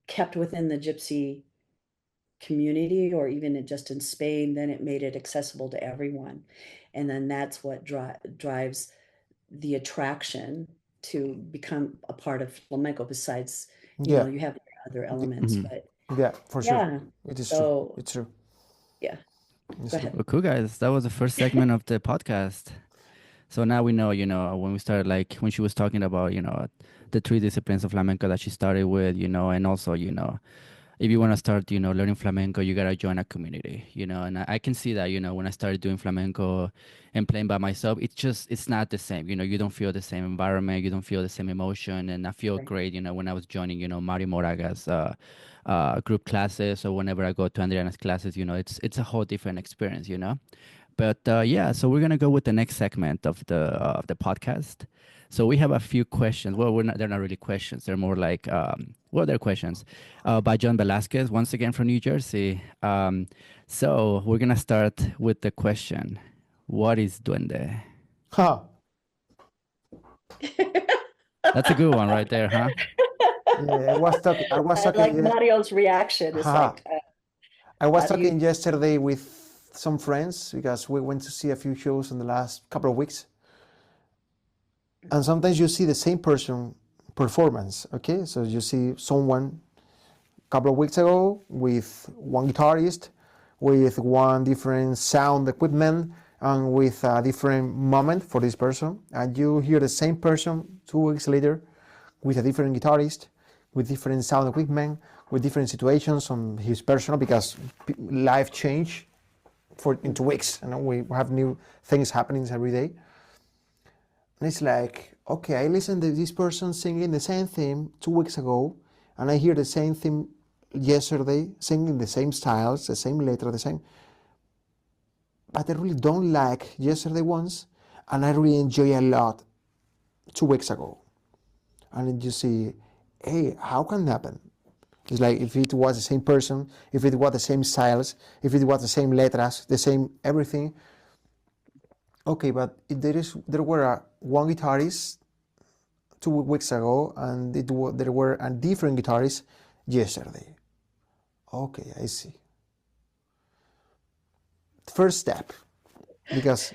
kept within the gypsy community or even just in Spain. Then it made it accessible to everyone, and then that's what drives the attraction to become a part of flamenco. Besides, Yeah. you have other elements, but Yeah, for sure. yeah. It is true. So It's true. yeah, It's go true. ahead. well, cool guys. That was the first segment of the podcast. So now we know, when we started, like when she was talking about, the three disciplines of flamenco that she started with, and also, if you want to start, learning flamenco, you got to join a community, and I can see that, when I started doing flamenco and playing by myself, it's not the same, you don't feel the same environment, you don't feel the same emotion. And I feel Right. great, when I was joining, Mari Moraga's group classes, or whenever I go to Andreana's classes, it's a whole different experience, But yeah, so we're gonna go with the next segment of the podcast. So we have a few questions. Well, they're not really questions. They're more like they're questions by John Velasquez, once again from New Jersey. So we're gonna start with the question: what is duende? Ha! That's a good one right there, huh? Yeah, I was talking. I was I like talking. Mario's reaction. It's Haha. like, I was how do you- talking yesterday with some friends because we went to see a few shows in the last couple of weeks. And sometimes you see the same person performance, okay? So you see someone a couple of weeks ago with one guitarist, with one different sound equipment, and with a different moment for this person. And you hear the same person 2 weeks later with a different guitarist, with different sound equipment, with different situations on his personal, because life change in 2 weeks. We have new things happening every day. And it's like, okay, I listened to this person singing the same theme 2 weeks ago, and I hear the same theme yesterday, singing the same styles, the same letra, the same. But I really don't like yesterday ones, and I really enjoy a lot 2 weeks ago. And then you see, hey, how can that happen? It's like if it was the same person, if it was the same styles, if it was the same letras, the same everything. Okay, but if there were one guitarist 2 weeks ago, and there were a different guitarist yesterday. Okay, I see. First step, because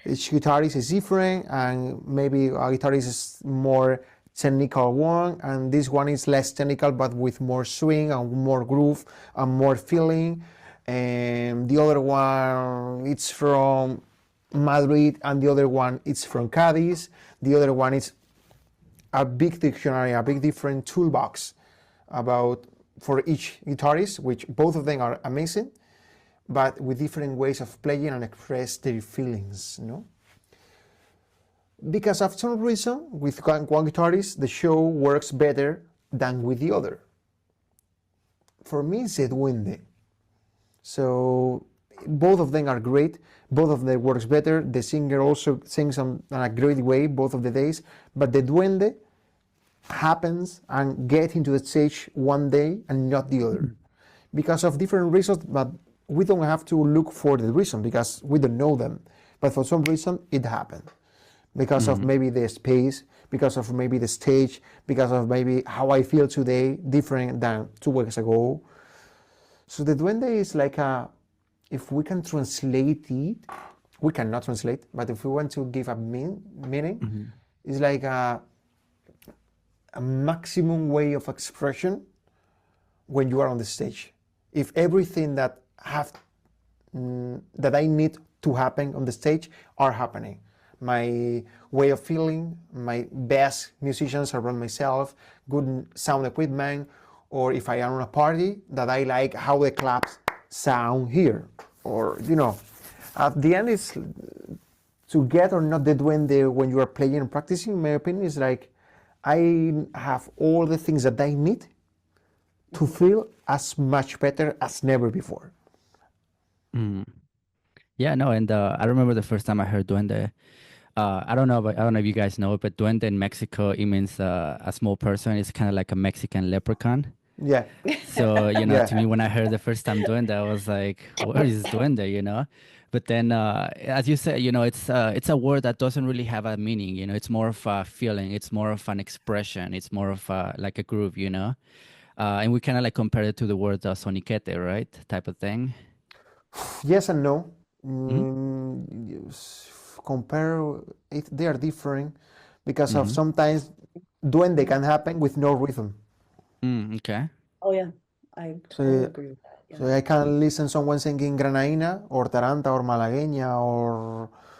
each guitarist is different, and maybe a guitarist is more technical one, and this one is less technical but with more swing and more groove and more feeling, and the other one it's from Madrid, and the other one is from Cadiz, the other one is a big dictionary, a big different toolbox about for each guitarist, which both of them are amazing, but with different ways of playing and express their feelings, you know? Because of some reason, with one guitarist, the show works better than with the other. For me, it's Is Duende. So both of them are great. Both of them works better. The singer also sings in a great way both of the days. But the Duende happens and get into the stage one day and not the other, because of different reasons. But we don't have to look for the reason because we don't know them. But for some reason, it happened. Because of maybe the space, because of maybe the stage, because of maybe how I feel today, different than 2 weeks ago. So the Duende is like if we can translate it, we cannot translate, but if we want to give a meaning, it's like a maximum way of expression when you are on the stage. If everything that I need to happen on the stage are happening, my way of feeling, my best musicians around myself, good sound equipment, or if I am on a party, that I like how the claps sound here, or at the end is to get or not the Duende when you are playing and practicing. My opinion is like I have all the things that I need to feel as much better as never before. Yeah, no, and I remember the first time I heard Duende. I don't know if you guys know it, but Duende in Mexico, it means a small person. It's kind of like a Mexican leprechaun. Yeah. So, Yeah. to me, when I heard the first time Duende, I was like, where is Duende? But then, as you said, it's a word that doesn't really have a meaning, it's more of a feeling. It's more of an expression. It's more of like a groove, and we kind of like compare it to the word soniquete, right? Type of thing. Yes and no. Mm-hmm. Compare it, they are different because of Mm-hmm. sometimes Duende can happen with no rhythm. Okay. Oh yeah, I totally agree with that. Yeah. So I can listen someone singing Granaína or Taranta or Malagueña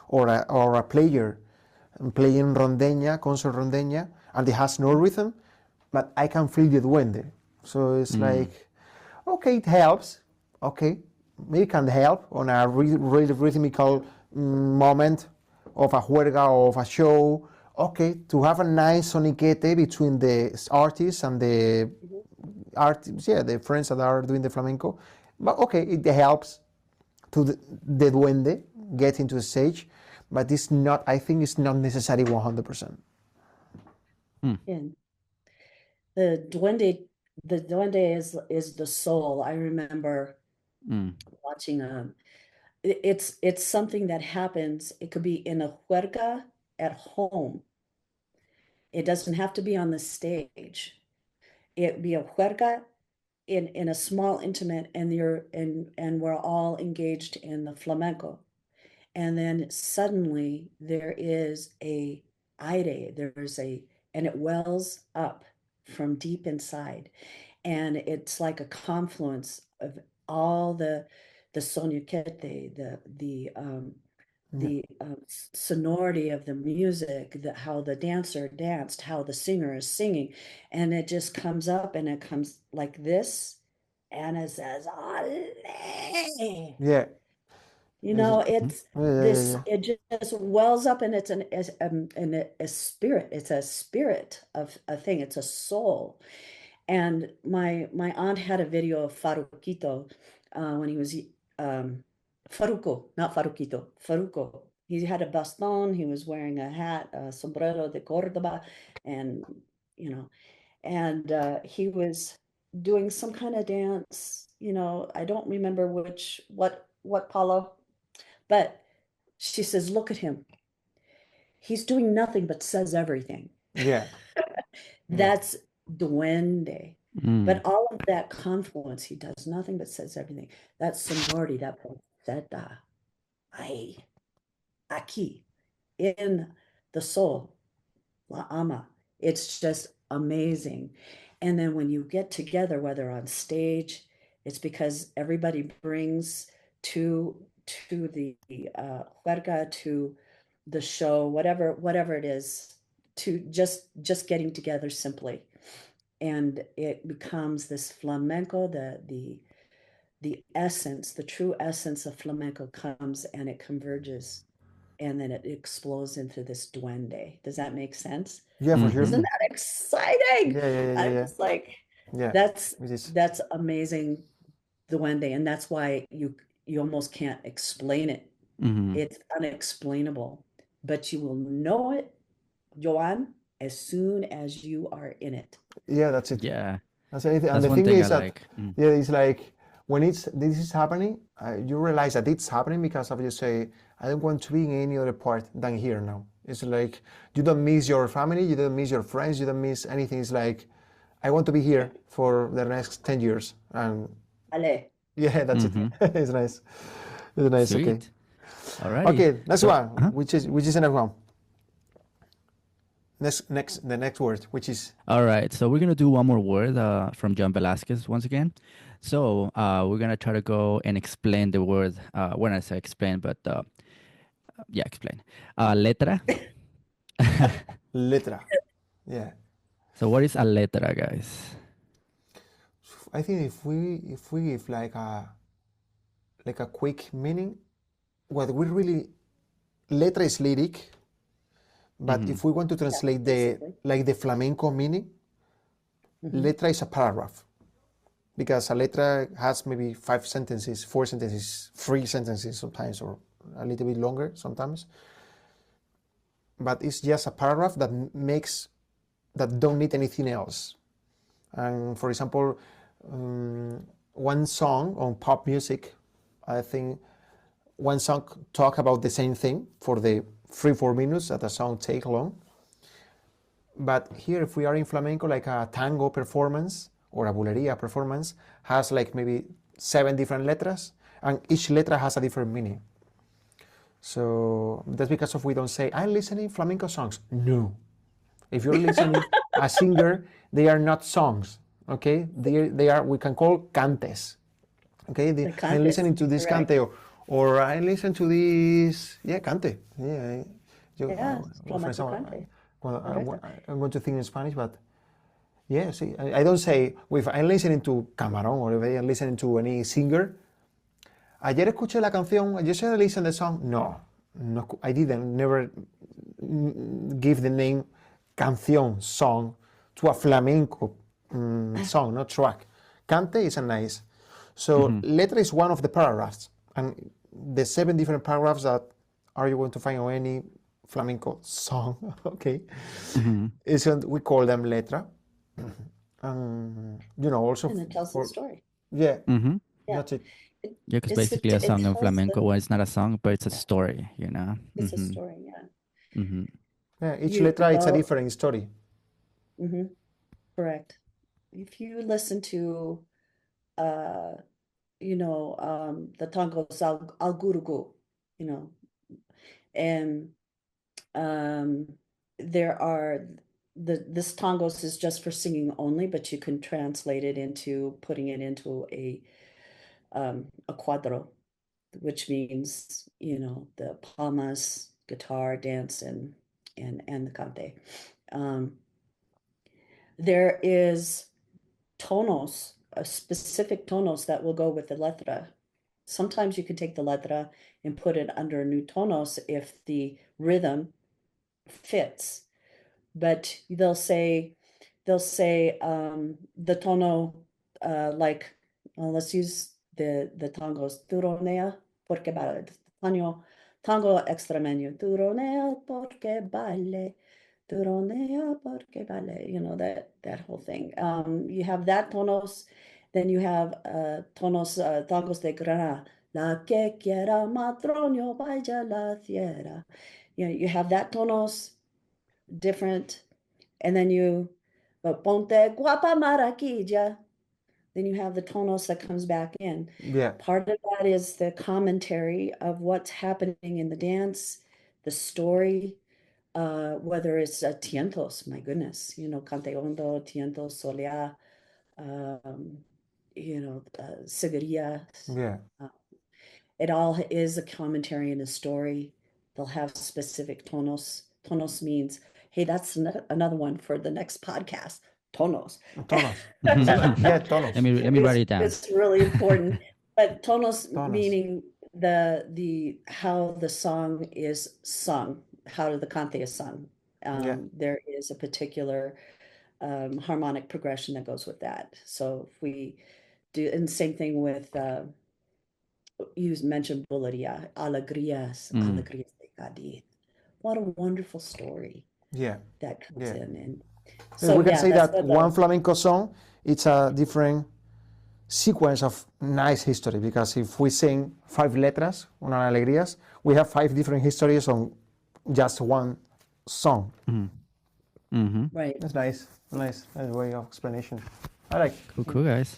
or a player playing rondeña, concert rondeña, and it has no rhythm, but I can feel the Duende. So it's like, okay, it helps. Okay, it can help on a really rhythmical moment of a juerga or of a show. Okay, to have a nice soniquete between the artists and the artists, the friends that are doing the flamenco. But okay, it helps to the Duende get into the stage, but it's not. I think it's not necessary 100%. And the Duende is the soul. I remember watching it's something that happens. It could be in a juerga at home. It doesn't have to be on the stage. It be a juerga in a small intimate, and we're all engaged in the flamenco. And then suddenly there is a aire, and it wells up from deep inside. And it's like a confluence of all the soniquete, the sonority of the music, how the dancer danced, how the singer is singing, and it just comes up, and it comes like this, and it says, "Ole!" Yeah. It's this. Yeah. It just wells up, and it's a spirit. It's a spirit of a thing. It's a soul. And my aunt had a video of Faruquito when he was Faruco, not Faruquito, Faruco. he had a baston, he was wearing a hat, a sombrero de Cordoba, and and he was doing some kind of dance, I don't remember what Paulo, but she says, look at him. He's doing nothing but says everything. Yeah. That's duende. Mm. But all of that confluence, he does nothing but says everything. That sonority, that falseta, aquí, in the soul, la ama. It's just amazing. And then when you get together, whether on stage, it's because everybody brings to the juerga, to the show, whatever it is, to just getting together simply, and it becomes this flamenco. The essence, the true essence of flamenco comes and it converges, and then it explodes into this duende. Does that make sense? Yeah, for sure. Isn't that exciting? Yeah, yeah, yeah, I'm yeah. just like, Yeah. that's It is. that's amazing, duende, and that's why you almost can't explain it. Mhm. It's unexplainable, but you will know it, Joan, as soon as you are in it. Yeah, that's it. Yeah, That's anything. And that's the one thing thing I is that, like. Mm. yeah, it's like when this is happening, you realize that it's happening because of you say, I don't want to be in any other part than here now. It's like you don't miss your family, you don't miss your friends, you don't miss anything. It's like I want to be here for the next 10 years. And Ale. yeah, that's Mhm. it. It's nice. It's nice. Okay. Sweet. Alrighty. Okay, next So- one. uh-huh. Which is the next one? The next word, which is All right, so we're gonna do one more word from John Velasquez once again. So we're gonna try to go and explain the word. When I say explain, but yeah, explain. Letra. letra. Yeah. So what is a letra, guys? I think if we give like a quick meaning, what we really letra is lyric, but Mhm. if we want to translate basically. the flamenco meaning, letra is a paragraph, because a letra has maybe 5 sentences, 4 sentences, 3 sentences sometimes, or a little bit longer sometimes. But it's just a paragraph that don't need anything else. And for example, one song on pop music, I think one song talk about the same thing for the 3-4 minutes that a song take long. But here, if we are in flamenco, like a tango performance or a bulería performance has like maybe 7 different letras, and each letra has a different meaning. So that's because of we don't say I'm listening flamenco songs. No, if you're listening a singer, they are not songs. Okay, they are, we can call cantes. Okay, The I'm cantes, listening to this correct. cante, or I listen to this, yeah, cante. Yeah, Yeah, for flamenco example, cante. well, I'm going to think in Spanish, but yeah, see, I don't say, if I'm listening to Camarón or if I'm listening to any singer, ayer escuché la canción, I just listen the song. No, I didn't, never give the name canción, song, to a flamenco song, not track. Cante is a nice. So letra is one of the paragraphs, and the 7 different paragraphs that are you going to find on any flamenco song, okay, we call them letra. Also And it tells the story. yeah, Mm-hmm. Yeah. that's it. Yeah, because It's basically a song in tells flamenco, the- well, it's not a song, but it's a story, you know? It's a story, yeah. Mm-hmm. Yeah, each You letra it's a go- different story. Correct. If you listen to, the tangos al gurugu, and there are this tangos is just for singing only, but you can translate it into putting it into a cuadro, which means the palmas, guitar, dance, and the cante. There is tonos, specific tonos that will go with the letra. Sometimes you can take the letra and put it under a new tonos if the rhythm fits. But they'll say the tono, let's use the tangos, turonea, porque para el taño Tango extremeño, turonea porque baile, turonea porque baile, that whole thing. You have that tonos, then you have tonos, tangos de Granada, la que quiera matronio vaya la tierra. You have that tonos, different, and then you, ponte guapa maraquilla, then you have the tonos that comes back in. Yeah. Part of that is the commentary of what's happening in the dance, the story, whether it's tientos, my goodness, cante hondo, tientos, solea, seguiría. Yeah. It all is a commentary and a story. They'll have specific tonos. Tonos means, hey, that's another one for the next podcast. Tonos. Tonos. Yeah, tonos. Let me write it down. It's really important. But tonos Tonos. meaning the how the song is sung, how the cante is sung. Yeah. There is a particular harmonic progression that goes with that. So if we do, and same thing with you mentioned Bularia, alegrías de Cádiz. What a wonderful story Yeah. that comes Yeah. in. And So so we can yeah, say that's that the one flamenco song, it's a different sequence of nice history, because if we sing 5 letras, una alegrías, we have 5 different histories on just one song. right. That's nice. Nice way of explanation. I like. Cool, guys.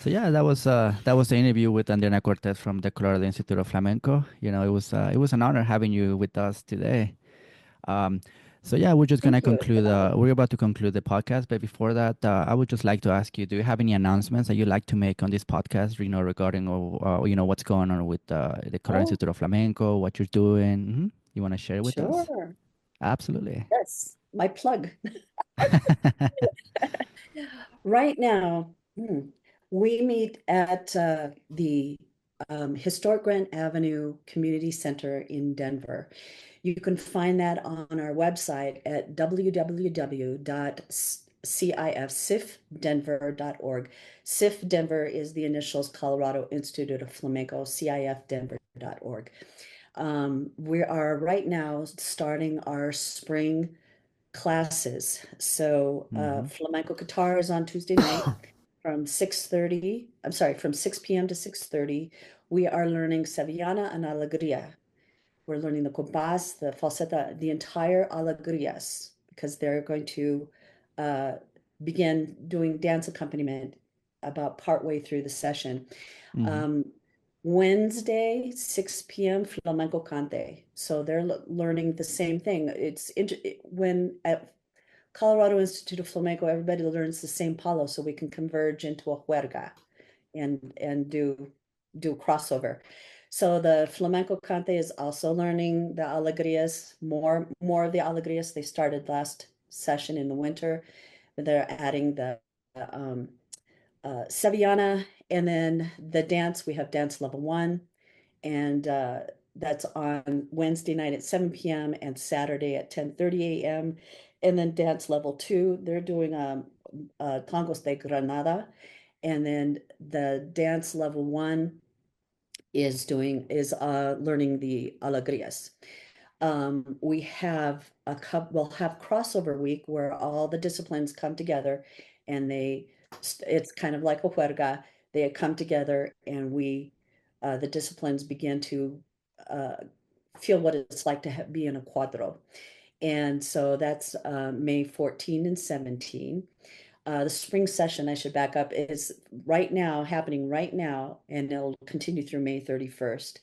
So yeah, that was the interview with Andreana Cortez from the Colorado Institute of Flamenco. It was an honor having you with us today. So yeah, we're just gonna Thank you. conclude. We're about to conclude the podcast, but before that, I would just like to ask you: do you have any announcements that you'd like to make on this podcast? Regarding what's going on with the Colorado Institute of Flamenco, what you're doing. You want to share it with us? Sure. Absolutely. Yes, my plug. Right now, we meet at the Historic Grant Avenue Community Center in Denver. You can find that on our website at www.cifdenver.org. CIF Denver is the initials Colorado Institute of Flamenco, cifdenver.org. We are right now starting our spring classes. So flamenco guitar is on Tuesday night from 6 p.m. to 6:30. We are learning Sevillana and Alegría. We're learning the compás, the falseta, the entire alegrías, because they're going to begin doing dance accompaniment about partway through the session. Wednesday, 6 p.m., flamenco cante. So they're learning the same thing. When at Colorado Institute of Flamenco, everybody learns the same palo, so we can converge into a juerga and do crossover. So the flamenco cante is also learning the alegrías, more of the alegrías. They started last session in the winter, but they're adding the Sevillana, and then the dance, we have dance level 1, and that's on Wednesday night at 7 p.m. and Saturday at 10:30 a.m. And then dance level 2, they're doing tangos de Granada, and then the dance level 1 is learning the alegrías. We'll have crossover week where all the disciplines come together, and it's kind of like a juerga. They come together, and the disciplines begin to feel what it's like to be in a cuadro. And so that's May 14 and 17. The spring session, I should back up, is happening right now, and it'll continue through May 31st.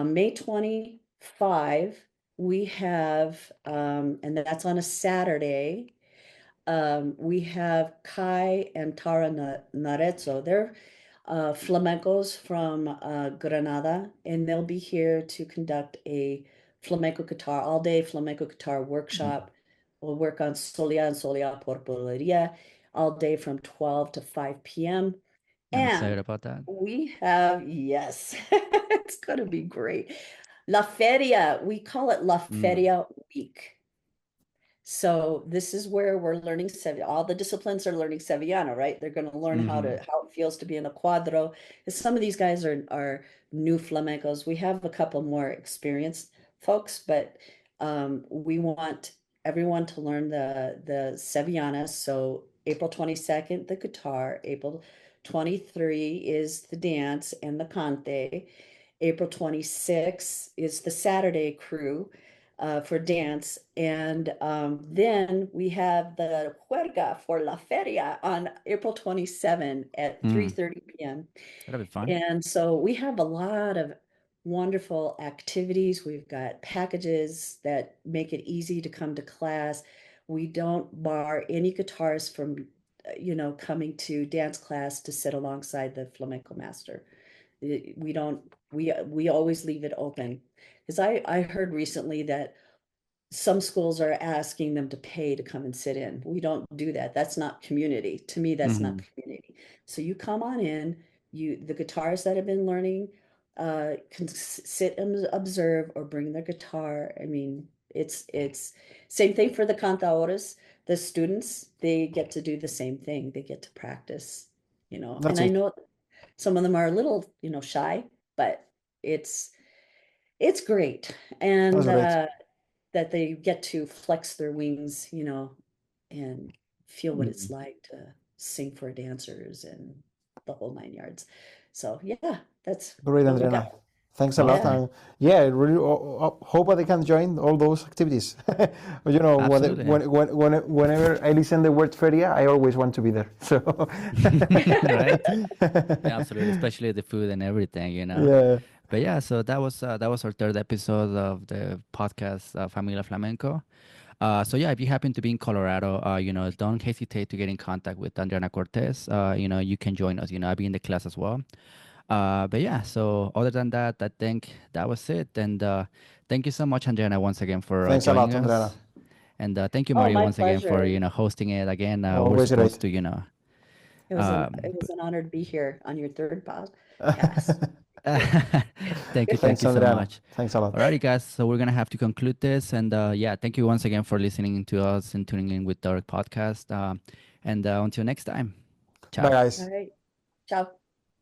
May 25, we have, and that's on a Saturday, we have Kai and Tara Narezzo. They're flamencos from Granada, and they'll be here to conduct a all-day flamenco guitar workshop. We'll work on Solia and Solia por Bulería all day from 12 to 5 p.m. I'm And excited about that. we have, yes, it's going to be great. La Feria, we call it La Feria Week. So this is where we're learning all the disciplines are learning Sevillano, right? They're going to learn how Mm-hmm. it feels to be in a cuadro. 'Cause some of these guys are new flamencos. We have a couple more experienced folks, but we want everyone to learn the Sevillanas. So April 22nd, the guitar. April 23 is the dance and the cante. April 26th is the Saturday crew for dance. And then we have the Juerga for La Feria on April 27 at 3:30 p.m. That'll be fun. And so we have a lot of wonderful activities. We've got packages that make it easy to come to class. We don't bar any guitarists from, coming to dance class to sit alongside the flamenco master. We don't, we always leave it open. Because I heard recently that some schools are asking them to pay to come and sit in. We don't do that. That's not community. To me, that's not community. So you come on in, the guitarists that have been learning can sit and observe or bring their guitar. I mean, it's same thing for the cantadores. The students, they get to do the same thing. They get to practice, That's and I it. know some of them are a little, shy, but it's great. That's And great. that they get to flex their wings, and feel what it's Mhm. like to sing for dancers and the whole 9 yards. So yeah, that's Great, what we Andreana. got. Thanks a lot. Yeah, Awesome. And yeah, I really hope that they can join all those activities. You know, Absolutely. whenever I listen the word feria, I always want to be there. So Right? Yeah, absolutely, especially the food and everything, yeah, But yeah, so that was our third episode of the podcast, Familia Flamenco. So yeah, if you happen to be in Colorado, don't hesitate to get in contact with Andreana Cortez. You can join us. I'll be in the class as well. But yeah, so other than that, I think that was it. And thank you so much, Andreana, once again for thanks a lot, joining Andreana. us. And thank you, oh, Mario, my once again for pleasure. hosting it again. We're Always supposed great. to, It was but an honor to be here on your third podcast. thank Thanks, you so Andreana. much. Thanks a lot. Alrighty, guys. So we're gonna have to conclude this, and yeah, thank you once again for listening to us and tuning in with our podcast. And until next time, Bye, ciao. guys. All right. Ciao.